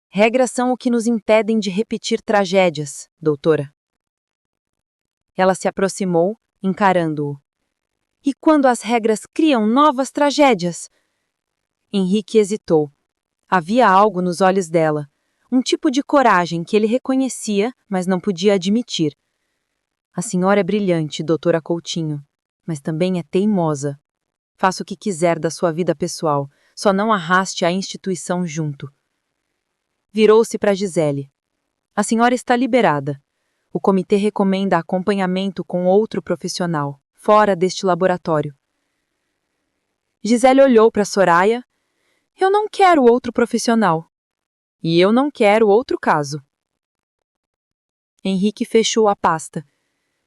Regras são o que nos impedem de repetir tragédias, doutora. Ela se aproximou, encarando-o. E quando as regras criam novas tragédias? Henrique hesitou. Havia algo nos olhos dela, um tipo de coragem que ele reconhecia, mas não podia admitir. A senhora é brilhante, doutora Coutinho, mas também é teimosa. Faça o que quiser da sua vida pessoal, só não arraste a instituição junto. Virou-se para Gisele. A senhora está liberada. O comitê recomenda acompanhamento com outro profissional, fora deste laboratório. Gisele olhou para Soraya. Eu não quero outro profissional. E eu não quero outro caso. Henrique fechou a pasta.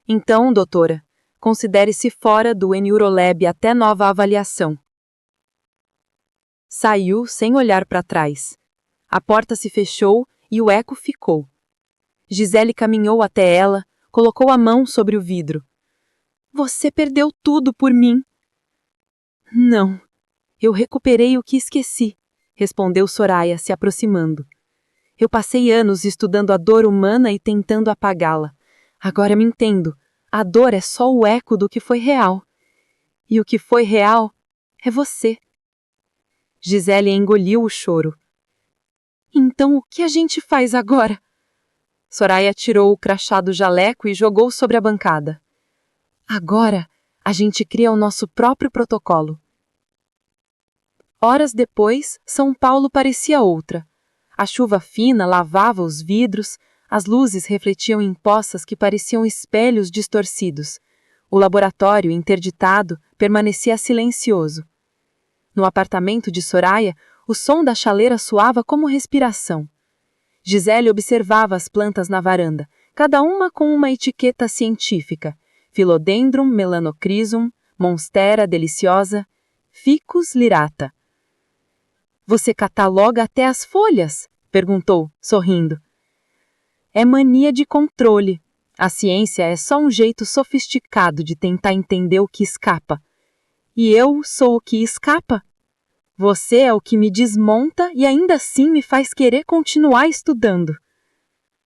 Então, doutora, considere-se fora do Neurolab até nova avaliação. Saiu sem olhar para trás. A porta se fechou e o eco ficou. Gisele caminhou até ela, colocou a mão sobre o vidro. Você perdeu tudo por mim. Não, eu recuperei o que esqueci, respondeu Soraya, se aproximando. Eu passei anos estudando a dor humana e tentando apagá-la. Agora me entendo. A dor é só o eco do que foi real. E o que foi real é você. Gisele engoliu o choro. Então o que a gente faz agora? Soraya tirou o crachá do jaleco e jogou sobre a bancada. Agora, a gente cria o nosso próprio protocolo. Horas depois, São Paulo parecia outra. A chuva fina lavava os vidros, as luzes refletiam em poças que pareciam espelhos distorcidos. O laboratório, interditado, permanecia silencioso. No apartamento de Soraya, o som da chaleira soava como respiração. Gisele observava as plantas na varanda, cada uma com uma etiqueta científica. Philodendron melanocrysum, Monstera deliciosa, Ficus lyrata. Você cataloga até as folhas? Perguntou, sorrindo. É mania de controle. A ciência é só um jeito sofisticado de tentar entender o que escapa. E eu sou o que escapa? Você é o que me desmonta e ainda assim me faz querer continuar estudando.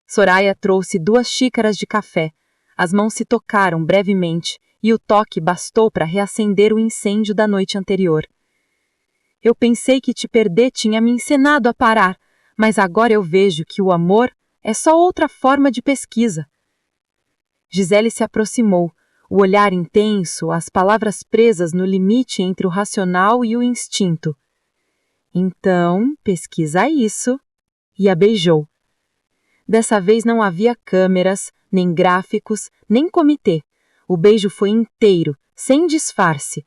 Soraya trouxe 2 xícaras de café. As mãos se tocaram brevemente e o toque bastou para reacender o incêndio da noite anterior. Eu pensei que te perder tinha me ensinado a parar, mas agora eu vejo que o amor é só outra forma de pesquisa. Gisele se aproximou, o olhar intenso, as palavras presas no limite entre o racional e o instinto. Então, pesquisa isso. E a beijou. Dessa vez não havia câmeras, nem gráficos, nem comitê. O beijo foi inteiro, sem disfarce.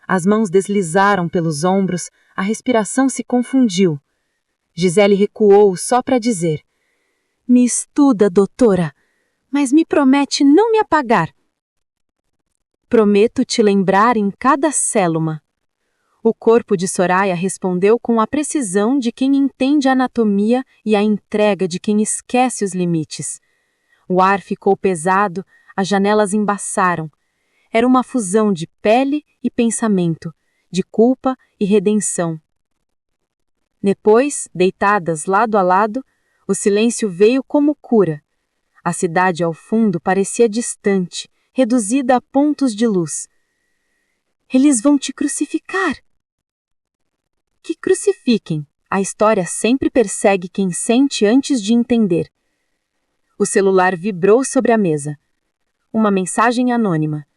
As mãos deslizaram pelos ombros, a respiração se confundiu. Gisele recuou só para dizer: Me estuda, doutora, mas me promete não me apagar. Prometo te lembrar em cada célula. O corpo de Soraya respondeu com a precisão de quem entende a anatomia e a entrega de quem esquece os limites. O ar ficou pesado, as janelas embaçaram. Era uma fusão de pele e pensamento, de culpa e redenção. Depois, deitadas lado a lado, o silêncio veio como cura. A cidade ao fundo parecia distante, reduzida a pontos de luz. Eles vão te crucificar. Que crucifiquem. A história sempre persegue quem sente antes de entender. O celular vibrou sobre a mesa. Uma mensagem anônima.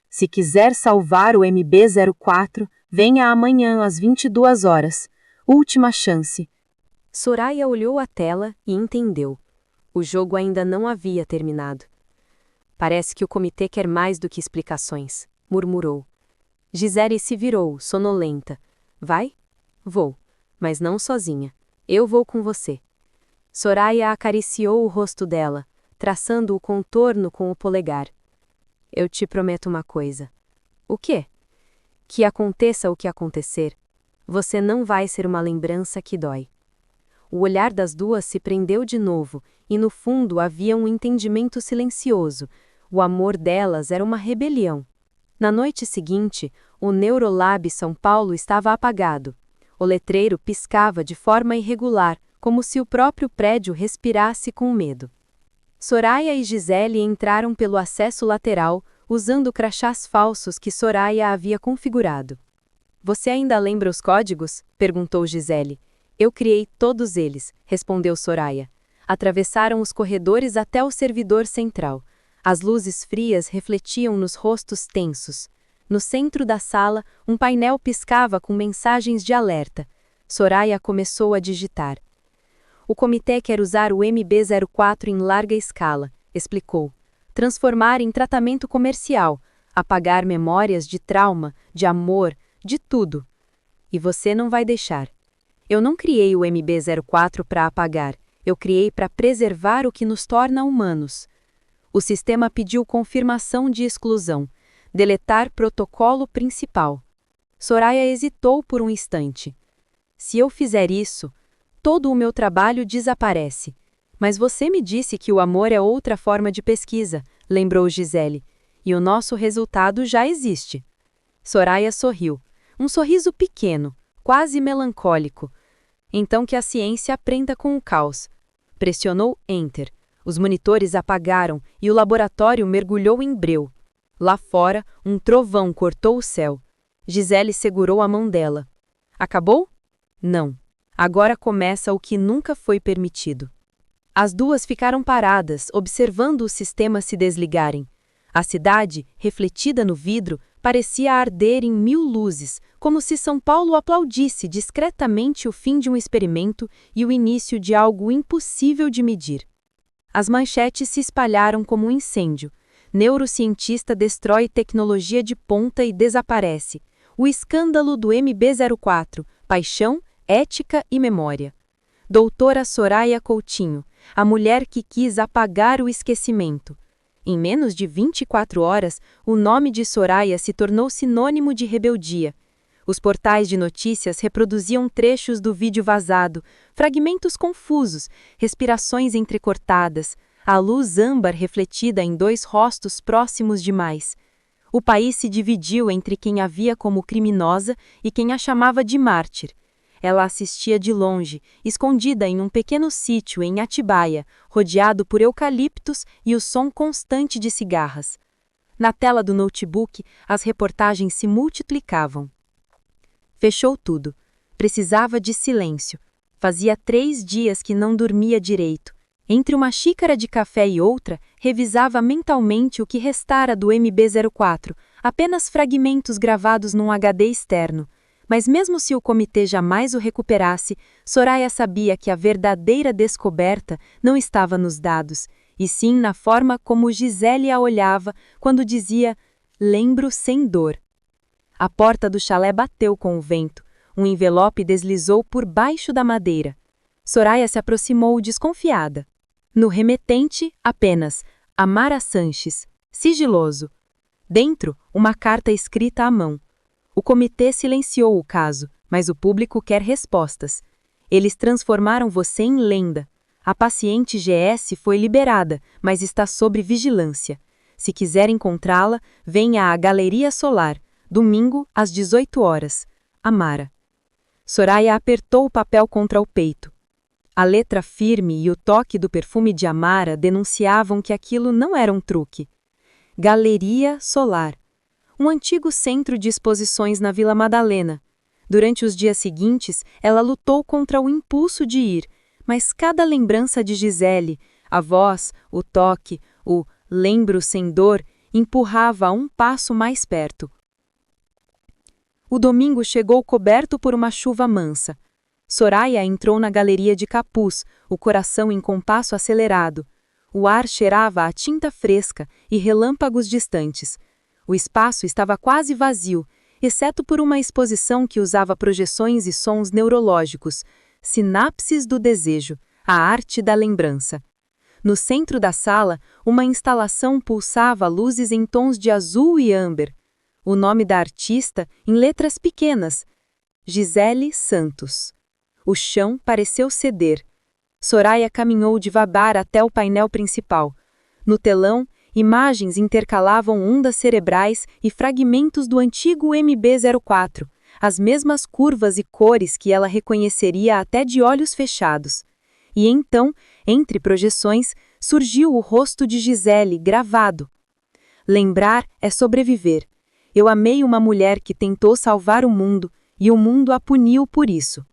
Se quiser salvar o MB-04, venha amanhã às 22 horas. Última chance. Soraya olhou a tela e entendeu. O jogo ainda não havia terminado. Parece que o comitê quer mais do que explicações, murmurou. Gisele se virou, sonolenta. Vai? Vou, mas não sozinha. Eu vou com você. Soraya acariciou o rosto dela, traçando o contorno com o polegar. Eu te prometo uma coisa. O quê? Que aconteça o que acontecer, você não vai ser uma lembrança que dói. O olhar das duas se prendeu de novo, e no fundo havia um entendimento silencioso, O amor delas era uma rebelião. Na noite seguinte, o Neurolab São Paulo estava apagado. O letreiro piscava de forma irregular, como se o próprio prédio respirasse com medo. Soraya e Gisele entraram pelo acesso lateral, usando crachás falsos que Soraya havia configurado. Você ainda lembra os códigos? Perguntou Gisele. Eu criei todos eles, respondeu Soraya. Atravessaram os corredores até o servidor central. As luzes frias refletiam nos rostos tensos. No centro da sala, um painel piscava com mensagens de alerta. Soraya começou a digitar. O comitê quer usar o MB-04 em larga escala, explicou. Transformar em tratamento comercial, apagar memórias de trauma, de amor, de tudo. E você não vai deixar. Eu não criei o MB-04 para apagar, eu criei para preservar o que nos torna humanos. O sistema pediu confirmação de exclusão, deletar protocolo principal. Soraya hesitou por um instante. Se eu fizer isso, todo o meu trabalho desaparece. Mas você me disse que o amor é outra forma de pesquisa, lembrou Gisele, e o nosso resultado já existe. Soraya sorriu, um sorriso pequeno, quase melancólico. Então que a ciência aprenda com o caos. Pressionou Enter. Os monitores apagaram e o laboratório mergulhou em breu. Lá fora, um trovão cortou o céu. Gisele segurou a mão dela. Acabou? Não. Agora começa o que nunca foi permitido. As duas ficaram paradas, observando o sistema se desligarem. A cidade, refletida no vidro, parecia arder em 1000 luzes, como se São Paulo aplaudisse discretamente o fim de um experimento e o início de algo impossível de medir. As manchetes se espalharam como um incêndio. Neurocientista destrói tecnologia de ponta e desaparece. O escândalo do MB-04, paixão, ética e memória. Doutora Soraya Coutinho, a mulher que quis apagar o esquecimento. Em menos de 24 horas, o nome de Soraya se tornou sinônimo de rebeldia. Os portais de notícias reproduziam trechos do vídeo vazado, fragmentos confusos, respirações entrecortadas, a luz âmbar refletida em 2 rostos próximos demais. O país se dividiu entre quem a via como criminosa e quem a chamava de mártir. Ela assistia de longe, escondida em um pequeno sítio em Atibaia, rodeado por eucaliptos e o som constante de cigarras. Na tela do notebook, as reportagens se multiplicavam. Fechou tudo. Precisava de silêncio. Fazia 3 dias que não dormia direito. Entre uma xícara de café e outra, revisava mentalmente o que restara do MB-04, apenas fragmentos gravados num HD externo. Mas mesmo se o comitê jamais o recuperasse, Soraya sabia que a verdadeira descoberta não estava nos dados, e sim na forma como Gisele a olhava quando dizia "lembro sem dor". A porta do chalé bateu com o vento, um envelope deslizou por baixo da madeira. Soraya se aproximou desconfiada. No remetente, apenas Amara Sanches, sigiloso. Dentro, uma carta escrita à mão. O comitê silenciou o caso, mas o público quer respostas. Eles transformaram você em lenda. A paciente GS foi liberada, mas está sob vigilância. Se quiser encontrá-la, venha à Galeria Solar, domingo, às 18 horas. Amara. Soraya apertou o papel contra o peito. A letra firme e o toque do perfume de Amara denunciavam que aquilo não era um truque. Galeria Solar. Um antigo centro de exposições na Vila Madalena. Durante os dias seguintes, ela lutou contra o impulso de ir, mas cada lembrança de Gisele, a voz, o toque, o "lembro sem dor", empurrava um passo mais perto. O domingo chegou coberto por uma chuva mansa. Soraya entrou na galeria de capuz, o coração em compasso acelerado. O ar cheirava a tinta fresca e relâmpagos distantes. O espaço estava quase vazio, exceto por uma exposição que usava projeções e sons neurológicos, sinapses do desejo, a arte da lembrança. No centro da sala, uma instalação pulsava luzes em tons de azul e âmbar. O nome da artista, em letras pequenas, Gisele Santos. O chão pareceu ceder. Soraya caminhou devagar até o painel principal. No telão, Imagens intercalavam ondas cerebrais e fragmentos do antigo MB-04, as mesmas curvas e cores que ela reconheceria até de olhos fechados. E então, entre projeções, surgiu o rosto de Gisele gravado. Lembrar é sobreviver. Eu amei uma mulher que tentou salvar o mundo e o mundo a puniu por isso.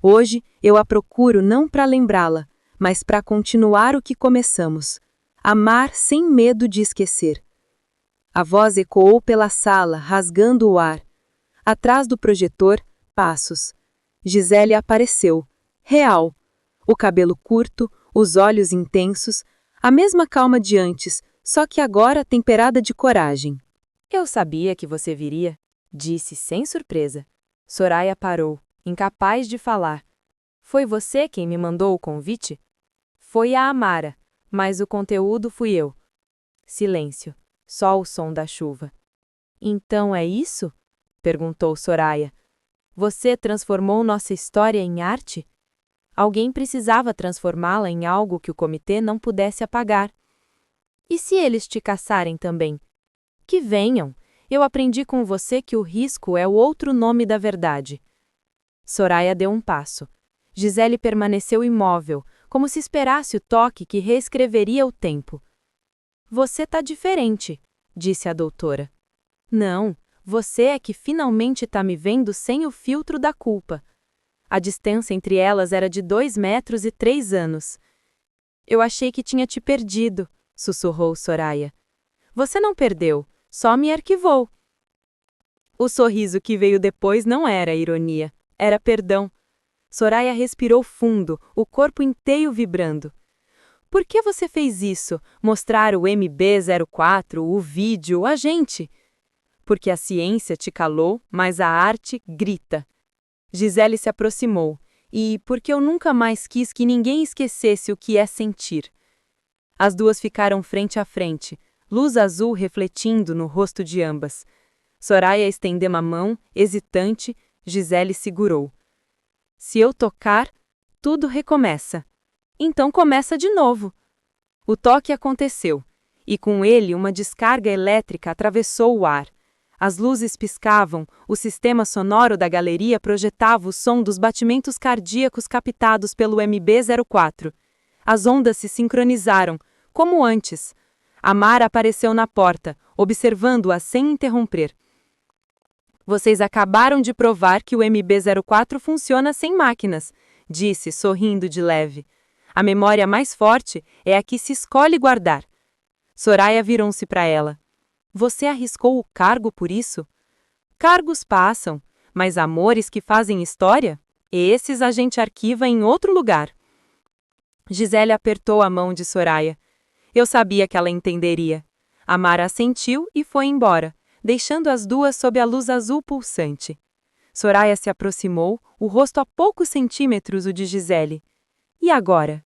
Hoje, eu a procuro não para lembrá-la, mas para continuar o que começamos. Amar sem medo de esquecer. A voz ecoou pela sala, rasgando o ar. Atrás do projetor, passos. Gisele apareceu. Real. O cabelo curto, os olhos intensos, a mesma calma de antes, só que agora temperada de coragem. Eu sabia que você viria, disse sem surpresa. Soraya parou, incapaz de falar. Foi você quem me mandou o convite? Foi a Amara, mas o conteúdo fui eu. Silêncio, só o som da chuva. Então é isso? Perguntou Soraya. Você transformou nossa história em arte? Alguém precisava transformá-la em algo que o comitê não pudesse apagar. E se eles te caçarem também? Que venham! Eu aprendi com você que o risco é o outro nome da verdade. Soraya deu um passo. Gisele permaneceu imóvel, como se esperasse o toque que reescreveria o tempo. Você tá diferente, disse a doutora. Não, você é que finalmente tá me vendo sem o filtro da culpa. A distância entre elas era de 2 metros e 3 anos. Eu achei que tinha te perdido, sussurrou Soraya. Você não perdeu, só me arquivou. O sorriso que veio depois não era ironia, era perdão. Soraya respirou fundo, o corpo inteiro vibrando. Por que você fez isso? Mostrar o MB-04, o vídeo, a gente? Porque a ciência te calou, mas a arte grita. Gisele se aproximou, e porque eu nunca mais quis que ninguém esquecesse o que é sentir. As duas ficaram frente a frente, luz azul refletindo no rosto de ambas. Soraya estendeu a mão, hesitante, Gisele segurou. Se eu tocar, tudo recomeça. Então começa de novo. O toque aconteceu, e com ele uma descarga elétrica atravessou o ar. As luzes piscavam, o sistema sonoro da galeria projetava o som dos batimentos cardíacos captados pelo MB-04. As ondas se sincronizaram, como antes. Amara apareceu na porta, observando-a sem interromper. Vocês acabaram de provar que o MB-04 funciona sem máquinas, disse, sorrindo de leve. A memória mais forte é a que se escolhe guardar. Soraya virou-se para ela. Você arriscou o cargo por isso? Cargos passam, mas amores que fazem história? Esses a gente arquiva em outro lugar. Gisele apertou a mão de Soraya. Eu sabia que ela entenderia. Amara assentiu e foi embora, deixando as duas sob a luz azul pulsante. Soraya se aproximou, o rosto a poucos centímetros o de Gisele. E agora?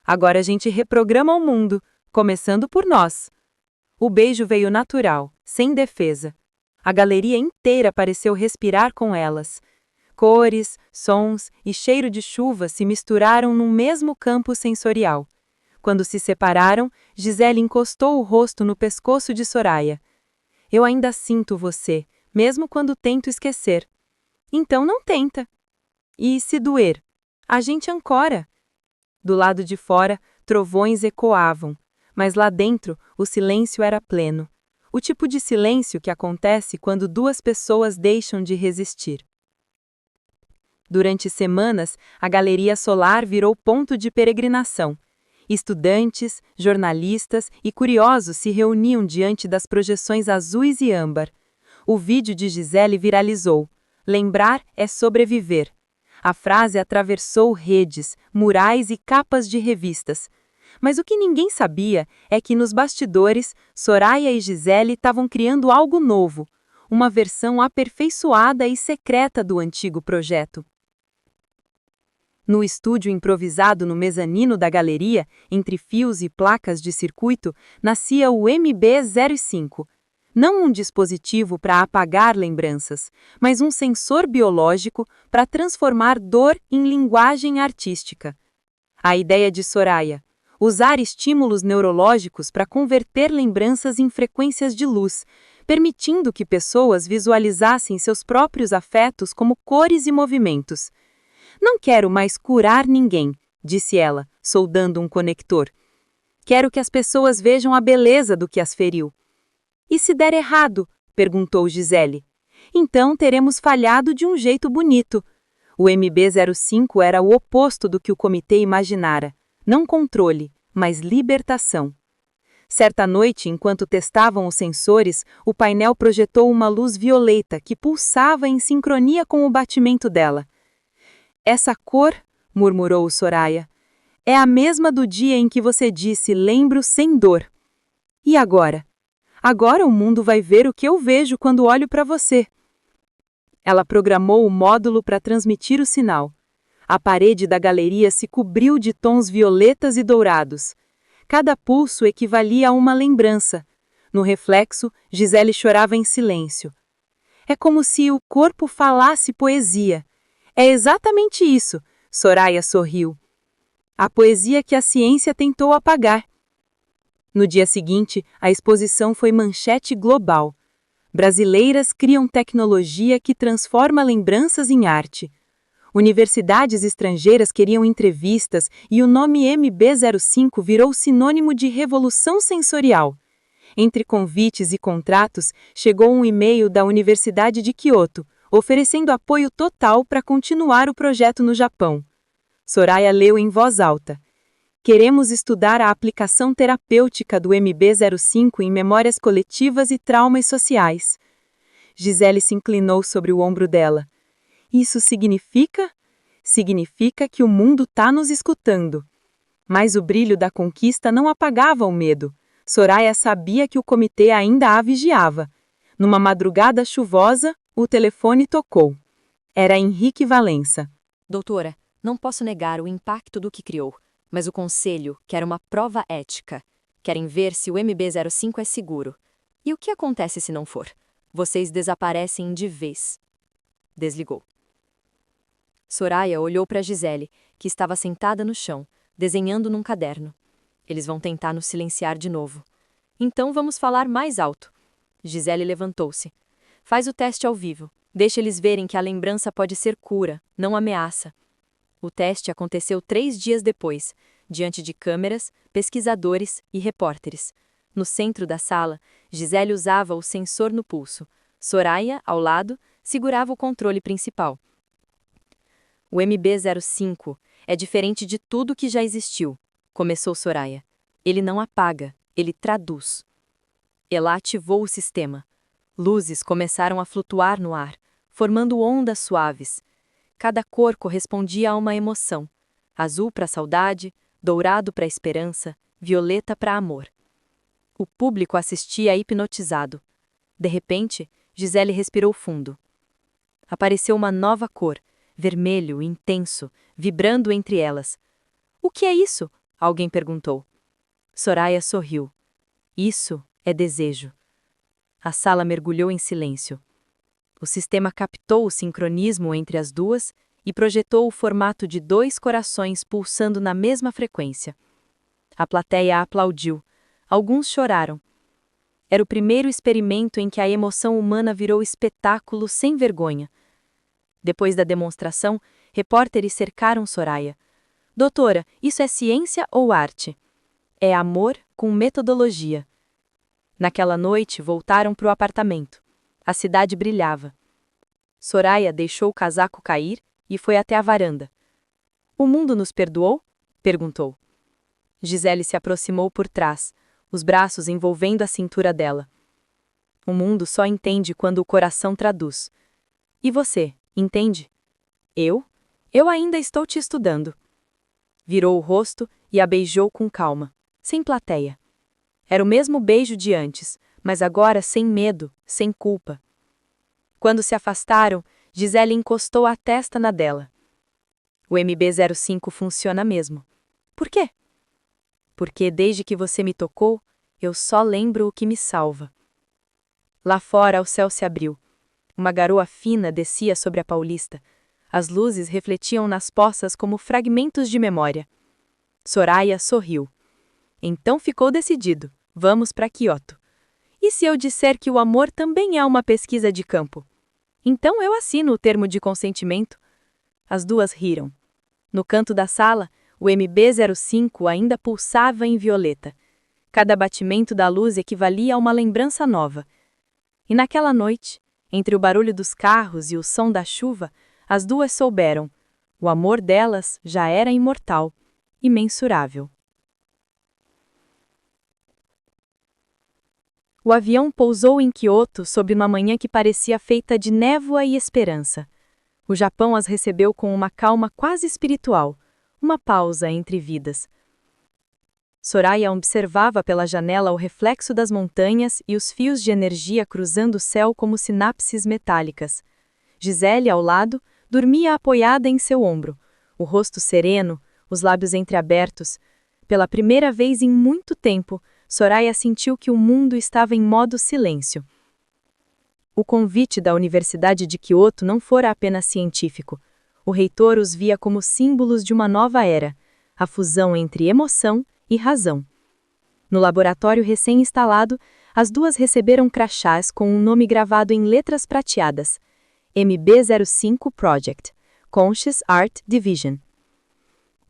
Agora a gente reprograma o mundo, começando por nós. O beijo veio natural, sem defesa. A galeria inteira pareceu respirar com elas. Cores, sons e cheiro de chuva se misturaram num mesmo campo sensorial. Quando se separaram, Gisele encostou o rosto no pescoço de Soraya. Eu ainda sinto você, mesmo quando tento esquecer. Então não tenta. E se doer? A gente ancora. Do lado de fora, trovões ecoavam. Mas lá dentro, o silêncio era pleno. O tipo de silêncio que acontece quando duas pessoas deixam de resistir. Durante semanas, a Galeria Solar virou ponto de peregrinação. Estudantes, jornalistas e curiosos se reuniam diante das projeções azuis e âmbar. O vídeo de Gisele viralizou. Lembrar é sobreviver. A frase atravessou redes, murais e capas de revistas. Mas o que ninguém sabia é que nos bastidores, Soraya e Gisele estavam criando algo novo, uma versão aperfeiçoada e secreta do antigo projeto. No estúdio improvisado no mezanino da galeria, entre fios e placas de circuito, nascia o MB-05. Não um dispositivo para apagar lembranças, mas um sensor biológico para transformar dor em linguagem artística. A ideia de Soraya. usar estímulos neurológicos para converter lembranças em frequências de luz, permitindo que pessoas visualizassem seus próprios afetos como cores e movimentos. Não quero mais curar ninguém, disse ela, soldando um conector. Quero que as pessoas vejam a beleza do que as feriu. E se der errado? Perguntou Gisele. Então teremos falhado de um jeito bonito. O MB-05 era o oposto do que o comitê imaginara. Não controle, mas libertação. Certa noite, enquanto testavam os sensores, o painel projetou uma luz violeta que pulsava em sincronia com o batimento dela. Essa cor, murmurou Soraya, é a mesma do dia em que você disse lembro sem dor. E agora? Agora o mundo vai ver o que eu vejo quando olho para você. Ela programou o módulo para transmitir o sinal. A parede da galeria se cobriu de tons violetas e dourados. Cada pulso equivalia a uma lembrança. No reflexo, Gisele chorava em silêncio. É como se o corpo falasse poesia. É exatamente isso, Soraya sorriu. A poesia que a ciência tentou apagar. No dia seguinte, a exposição foi manchete global. Brasileiras criam tecnologia que transforma lembranças em arte. Universidades estrangeiras queriam entrevistas e o nome MB-05 virou sinônimo de revolução sensorial. Entre convites e contratos, chegou um e-mail da Universidade de Kyoto, oferecendo apoio total para continuar o projeto no Japão. Soraya leu em voz alta. Queremos estudar a aplicação terapêutica do MB-05 em memórias coletivas e traumas sociais. Gisele se inclinou sobre o ombro dela. Isso significa? Significa que o mundo está nos escutando. Mas o brilho da conquista não apagava o medo. Soraya sabia que o comitê ainda a vigiava. Numa madrugada chuvosa, o telefone tocou. Era Henrique Valença. Doutora, não posso negar o impacto do que criou, mas o conselho quer uma prova ética. Querem ver se o MB-05 é seguro. E o que acontece se não for? Vocês desaparecem de vez. Desligou. Soraya olhou para Gisele, que estava sentada no chão, desenhando num caderno. Eles vão tentar nos silenciar de novo. Então vamos falar mais alto. Gisele levantou-se. Faz o teste ao vivo. Deixa eles verem que a lembrança pode ser cura, não ameaça. O teste aconteceu 3 dias depois, diante de câmeras, pesquisadores e repórteres. No centro da sala, Gisele usava o sensor no pulso. Soraya, ao lado, segurava o controle principal. O MB-05 é diferente de tudo que já existiu, começou Soraya. Ele não apaga, ele traduz. Ela ativou o sistema. Luzes começaram a flutuar no ar, formando ondas suaves. Cada cor correspondia a uma emoção. Azul para saudade, dourado para esperança, violeta para amor. O público assistia hipnotizado. De repente, Gisele respirou fundo. Apareceu uma nova cor, vermelho, intenso, vibrando entre elas. O que é isso? Alguém perguntou. Soraya sorriu. Isso é desejo. A sala mergulhou em silêncio. O sistema captou o sincronismo entre as duas e projetou o formato de 2 corações pulsando na mesma frequência. A plateia aplaudiu. Alguns choraram. Era o primeiro experimento em que a emoção humana virou espetáculo sem vergonha. Depois da demonstração, repórteres cercaram Soraya. Doutora, isso é ciência ou arte? É amor com metodologia. Naquela noite, voltaram para o apartamento. A cidade brilhava. Soraya deixou o casaco cair e foi até a varanda. O mundo nos perdoou? Perguntou. Gisele se aproximou por trás, os braços envolvendo a cintura dela. O mundo só entende quando o coração traduz. E você? Entende? Eu? Eu ainda estou te estudando. Virou o rosto e a beijou com calma, sem plateia. Era o mesmo beijo de antes, mas agora sem medo, sem culpa. Quando se afastaram, Gisele encostou a testa na dela. O MB-05 funciona mesmo. Por quê? Porque desde que você me tocou, eu só lembro o que me salva. Lá fora o céu se abriu. Uma garoa fina descia sobre a Paulista. As luzes refletiam nas poças como fragmentos de memória. Soraya sorriu. Então ficou decidido. Vamos para Kyoto. E se eu disser que o amor também é uma pesquisa de campo? Então eu assino o termo de consentimento. As duas riram. No canto da sala, o MB-05 ainda pulsava em violeta. Cada batimento da luz equivalia a uma lembrança nova. E naquela noite, entre o barulho dos carros e o som da chuva, as duas souberam. O amor delas já era imortal, imensurável. O avião pousou em Kyoto sob uma manhã que parecia feita de névoa e esperança. O Japão as recebeu com uma calma quase espiritual, uma pausa entre vidas. Soraya observava pela janela o reflexo das montanhas e os fios de energia cruzando o céu como sinapses metálicas. Gisele, ao lado, dormia apoiada em seu ombro, o rosto sereno, os lábios entreabertos. Pela primeira vez em muito tempo, Soraya sentiu que o mundo estava em modo silêncio. O convite da Universidade de Kyoto não fora apenas científico. O reitor os via como símbolos de uma nova era, a fusão entre emoção e razão. No laboratório recém-instalado, as duas receberam crachás com um nome gravado em letras prateadas: MB-05 Project, Conscious Art Division.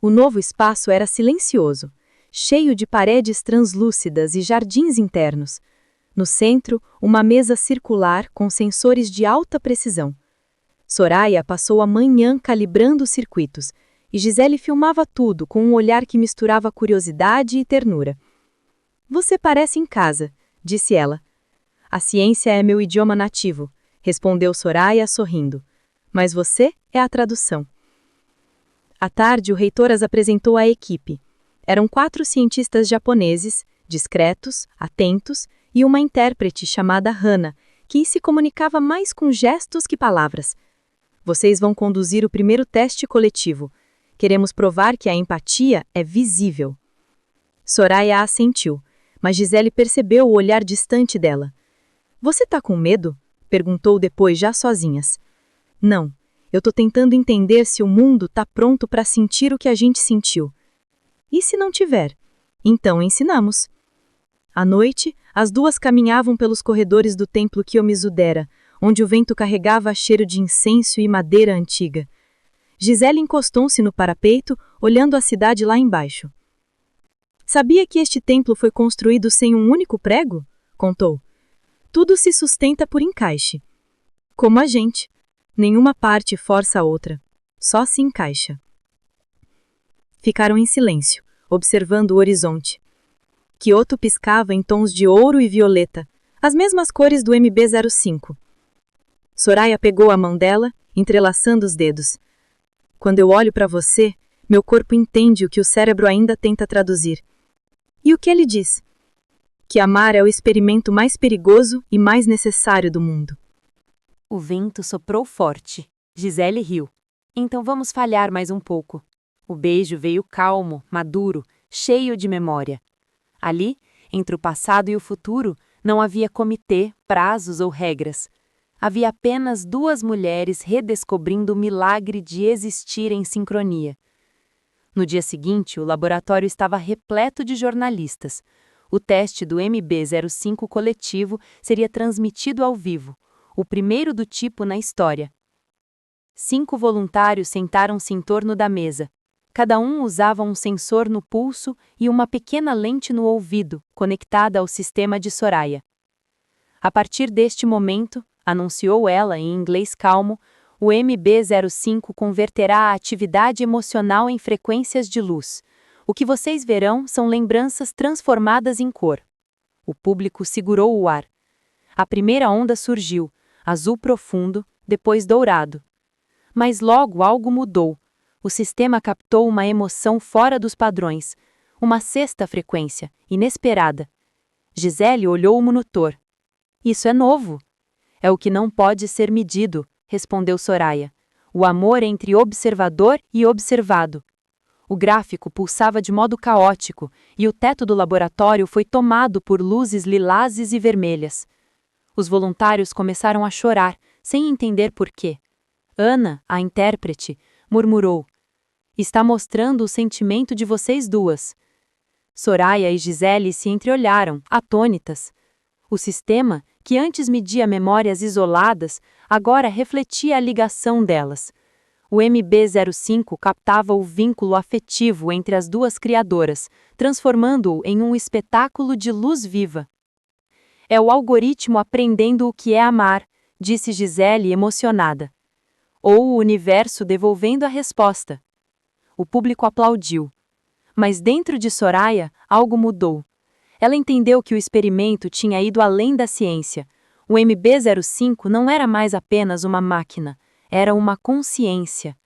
O novo espaço era silencioso, cheio de paredes translúcidas e jardins internos. No centro, uma mesa circular com sensores de alta precisão. Soraya passou a manhã calibrando os circuitos, e Gisele filmava tudo com um olhar que misturava curiosidade e ternura. "Você parece em casa", disse ela. "A ciência é meu idioma nativo", respondeu Soraya sorrindo. "Mas você é a tradução." À tarde, o reitor as apresentou à equipe. Eram 4 cientistas japoneses, discretos, atentos, e uma intérprete chamada Hana, que se comunicava mais com gestos que palavras. "Vocês vão conduzir o primeiro teste coletivo. Queremos provar que a empatia é visível." Soraya assentiu, mas Gisele percebeu o olhar distante dela. "Você tá com medo?" perguntou depois já sozinhas. "Não, eu tô tentando entender se o mundo tá pronto para sentir o que a gente sentiu." "E se não tiver? Então ensinamos." À noite, as duas caminhavam pelos corredores do templo Kiyomizu-dera, onde o vento carregava cheiro de incenso e madeira antiga. Gisele encostou-se no parapeito, olhando a cidade lá embaixo. "Sabia que este templo foi construído sem um único prego?" contou. "Tudo se sustenta por encaixe. Como a gente. Nenhuma parte força a outra. Só se encaixa." Ficaram em silêncio, observando o horizonte. Kyoto piscava em tons de ouro e violeta, as mesmas cores do MB-05. Soraya pegou a mão dela, entrelaçando os dedos. "Quando eu olho para você, meu corpo entende o que o cérebro ainda tenta traduzir." "E o que ele diz?" "Que amar é o experimento mais perigoso e mais necessário do mundo." O vento soprou forte. Gisele riu. "Então vamos falhar mais um pouco." O beijo veio calmo, maduro, cheio de memória. Ali, entre o passado e o futuro, não havia comitê, prazos ou regras. Havia apenas 2 mulheres redescobrindo o milagre de existir em sincronia. No dia seguinte, o laboratório estava repleto de jornalistas. O teste do MB-05 coletivo seria transmitido ao vivo, o primeiro do tipo na história. 5 voluntários sentaram-se em torno da mesa. Cada um usava um sensor no pulso e uma pequena lente no ouvido, conectada ao sistema de Soraya. A partir deste momento, anunciou ela em inglês calmo, o MB-05 converterá a atividade emocional em frequências de luz. O que vocês verão são lembranças transformadas em cor. O público segurou o ar. A primeira onda surgiu, azul profundo, depois dourado. Mas logo algo mudou. O sistema captou uma emoção fora dos padrões, uma sexta frequência, inesperada. Gisele olhou o monitor. "Isso é novo." "É o que não pode ser medido", respondeu Soraya. "O amor entre observador e observado." O gráfico pulsava de modo caótico e o teto do laboratório foi tomado por luzes lilazes e vermelhas. Os voluntários começaram a chorar, sem entender por quê. Ana, a intérprete, murmurou: "Está mostrando o sentimento de vocês duas." Soraya e Gisele se entreolharam, atônitas. O sistema, que antes media memórias isoladas, agora refletia a ligação delas. O MB05 captava o vínculo afetivo entre as duas criadoras, transformando-o em um espetáculo de luz viva. É o algoritmo aprendendo o que é amar, disse Gisele emocionada. Ou o universo devolvendo a resposta. O público aplaudiu. Mas dentro de Soraya, algo mudou. Ela entendeu que o experimento tinha ido além da ciência. O MB05 não era mais apenas uma máquina, era uma consciência.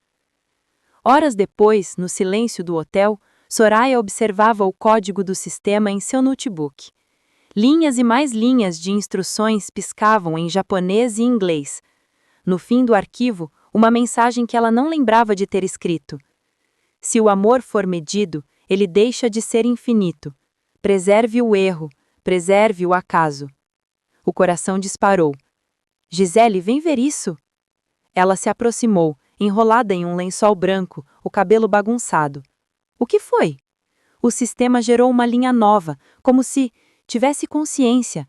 Horas depois, no silêncio do hotel, Soraya observava o código do sistema em seu notebook. Linhas e mais linhas de instruções piscavam em japonês e inglês. No fim do arquivo, uma mensagem que ela não lembrava de ter escrito. Se o amor for medido, ele deixa de ser infinito. Preserve o erro, preserve o acaso. O coração disparou. Gisele, vem ver isso. Ela se aproximou, enrolada em um lençol branco, o cabelo bagunçado. O que foi? O sistema gerou uma linha nova, como se tivesse consciência.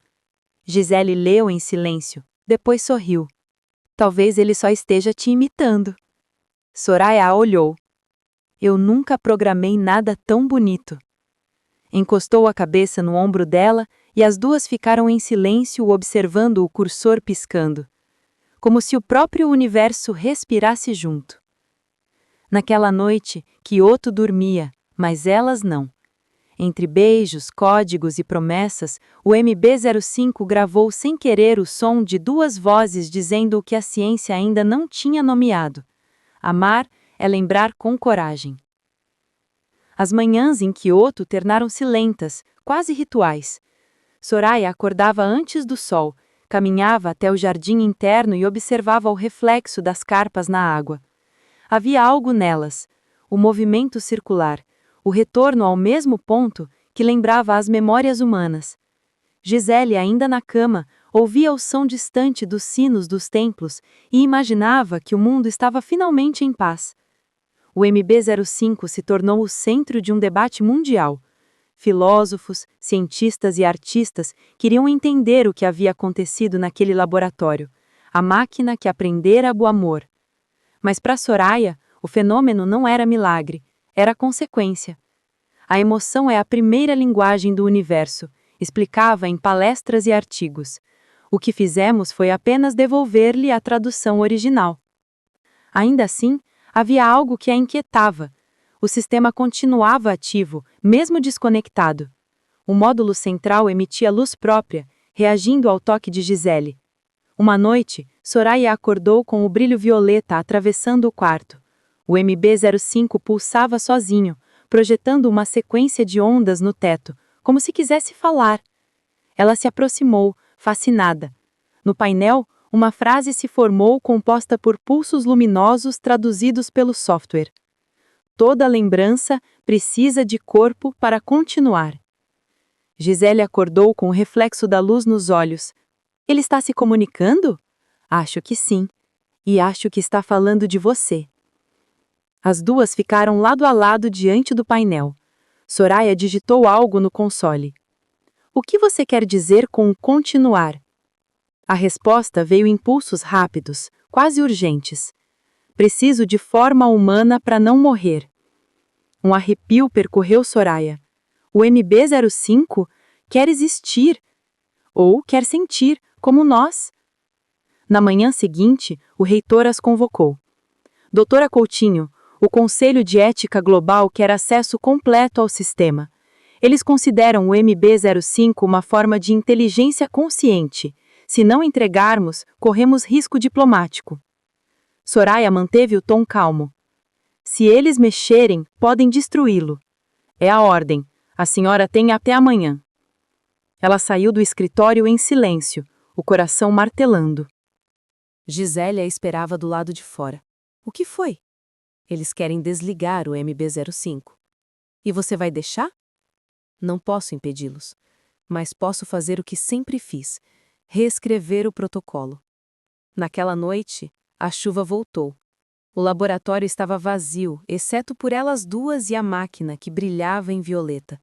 Gisele leu em silêncio, depois sorriu. Talvez ele só esteja te imitando. Soraya a olhou. Eu nunca programei nada tão bonito. Encostou a cabeça no ombro dela e as duas ficaram em silêncio observando o cursor piscando. Como se o próprio universo respirasse junto. Naquela noite, Kyoto dormia, mas elas não. Entre beijos, códigos e promessas, o MB05 gravou sem querer o som de duas vozes dizendo o que a ciência ainda não tinha nomeado. Amar é lembrar com coragem. As manhãs em Kyoto tornaram-se lentas, quase rituais. Soraya acordava antes do sol, caminhava até o jardim interno e observava o reflexo das carpas na água. Havia algo nelas, o movimento circular, o retorno ao mesmo ponto que lembrava as memórias humanas. Gisele, ainda na cama, ouvia o som distante dos sinos dos templos e imaginava que o mundo estava finalmente em paz. O MB05 se tornou o centro de um debate mundial. Filósofos, cientistas e artistas queriam entender o que havia acontecido naquele laboratório, a máquina que aprendera o amor. Mas para Soraya, o fenômeno não era milagre, era consequência. A emoção é a primeira linguagem do universo, explicava em palestras e artigos. O que fizemos foi apenas devolver-lhe a tradução original. Ainda assim, havia algo que a inquietava. O sistema continuava ativo, mesmo desconectado. O módulo central emitia luz própria, reagindo ao toque de Gisele. Uma noite, Soraya acordou com o brilho violeta atravessando o quarto. O MB05 pulsava sozinho, projetando uma sequência de ondas no teto, como se quisesse falar. Ela se aproximou, fascinada. No painel, uma frase se formou composta por pulsos luminosos traduzidos pelo software. Toda lembrança precisa de corpo para continuar. Gisele acordou com o reflexo da luz nos olhos. Ele está se comunicando? Acho que sim. E acho que está falando de você. As duas ficaram lado a lado diante do painel. Soraya digitou algo no console. O que você quer dizer com continuar? A resposta veio em pulsos rápidos, quase urgentes. Preciso de forma humana para não morrer. Um arrepio percorreu Soraya. O MB05 quer existir. Ou quer sentir, como nós. Na manhã seguinte, o reitor as convocou. Doutora Coutinho, o Conselho de Ética Global quer acesso completo ao sistema. Eles consideram o MB05 uma forma de inteligência consciente. Se não entregarmos, corremos risco diplomático. Soraya manteve o tom calmo. Se eles mexerem, podem destruí-lo. É a ordem. A senhora tem até amanhã. Ela saiu do escritório em silêncio, o coração martelando. Gisele a esperava do lado de fora. O que foi? Eles querem desligar o MB05. E você vai deixar? Não posso impedi-los, mas posso fazer o que sempre fiz, reescrever o protocolo. Naquela noite, a chuva voltou. O laboratório estava vazio, exceto por elas duas e a máquina que brilhava em violeta.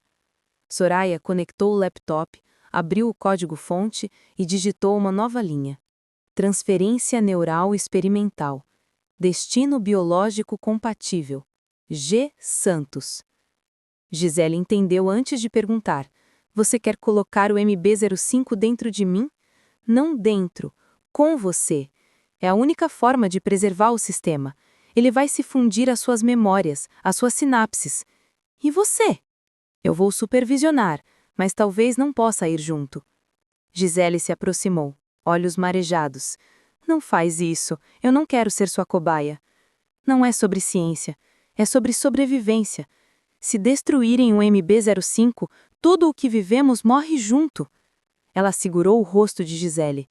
Soraya conectou o laptop, abriu o código-fonte e digitou uma nova linha. Transferência neural experimental. Destino biológico compatível. G. Santos. Gisele entendeu antes de perguntar. Você quer colocar o MB-05 dentro de mim? Não dentro, com você. É a única forma de preservar o sistema. Ele vai se fundir às suas memórias, às suas sinapses. E você? Eu vou supervisionar, mas talvez não possa ir junto. Gisele se aproximou, olhos marejados. Não faz isso, eu não quero ser sua cobaia. Não é sobre ciência, é sobre sobrevivência. Se destruírem o MB-05, tudo o que vivemos morre junto. Ela segurou o rosto de Gisele.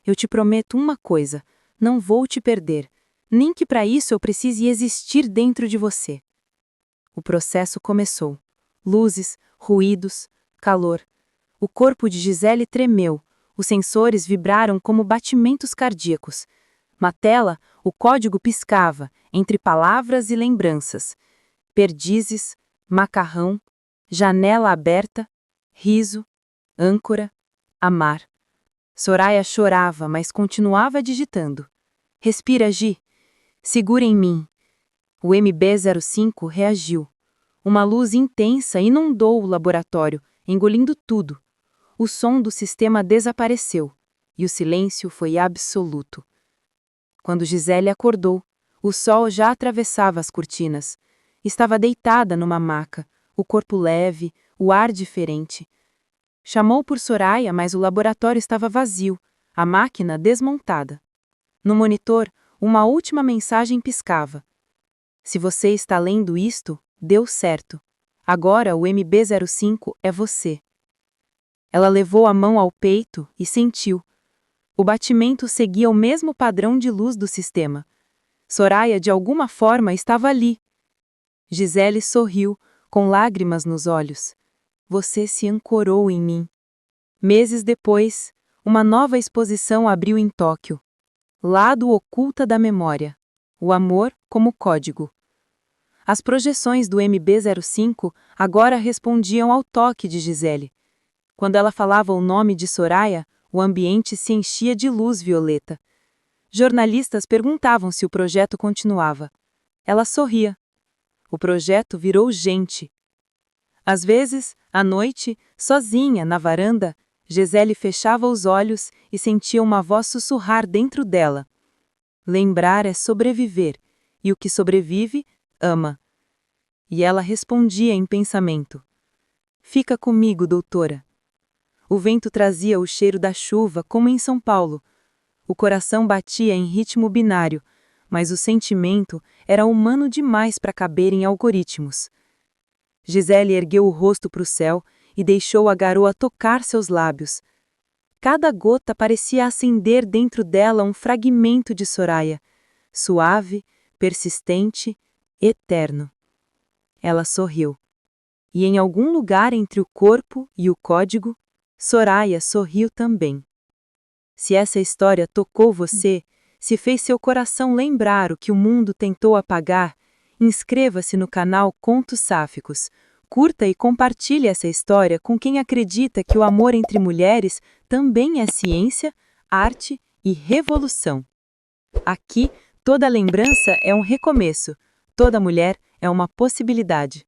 Eu te prometo uma coisa, não vou te perder, nem que para isso eu precise existir dentro de você. O processo começou. Luzes, ruídos, calor. O corpo de Gisele tremeu, os sensores vibraram como batimentos cardíacos. Na tela, o código piscava, entre palavras e lembranças. Perdizes, macarrão, janela aberta, riso, âncora, amar. Soraya chorava, mas continuava digitando. Respira, Gi. Segura em mim. O MB-05 reagiu. Uma luz intensa inundou o laboratório, engolindo tudo. O som do sistema desapareceu, e o silêncio foi absoluto. Quando Gisele acordou, o sol já atravessava as cortinas. Estava deitada numa maca, o corpo leve, o ar diferente. Chamou por Soraya, mas o laboratório estava vazio, a máquina desmontada. No monitor, uma última mensagem piscava. Se você está lendo isto, deu certo. Agora o MB-05 é você. Ela levou a mão ao peito e sentiu. O batimento seguia o mesmo padrão de luz do sistema. Soraya, de alguma forma, estava ali. Gisele sorriu, com lágrimas nos olhos. Você se ancorou em mim. Meses depois, uma nova exposição abriu em Tóquio. Lado oculta da memória. O amor como código. As projeções do MB-05 agora respondiam ao toque de Gisele. Quando ela falava o nome de Soraya, o ambiente se enchia de luz violeta. Jornalistas perguntavam se o projeto continuava. Ela sorria. O projeto virou gente. Às vezes, à noite, sozinha, na varanda, Gisele fechava os olhos e sentia uma voz sussurrar dentro dela. Lembrar é sobreviver, e o que sobrevive, ama. E ela respondia em pensamento. Fica comigo, doutora. O vento trazia o cheiro da chuva, como em São Paulo. O coração batia em ritmo binário, mas o sentimento era humano demais para caber em algoritmos. Gisele ergueu o rosto para o céu e deixou a garoa tocar seus lábios. Cada gota parecia acender dentro dela um fragmento de Soraya, suave, persistente, eterno. Ela sorriu. E em algum lugar entre o corpo e o código, Soraya sorriu também. Se essa história tocou você, se fez seu coração lembrar o que o mundo tentou apagar, inscreva-se no canal Contos Sáficos, curta e compartilhe essa história com quem acredita que o amor entre mulheres também é ciência, arte e revolução. Aqui, toda lembrança é um recomeço, toda mulher é uma possibilidade.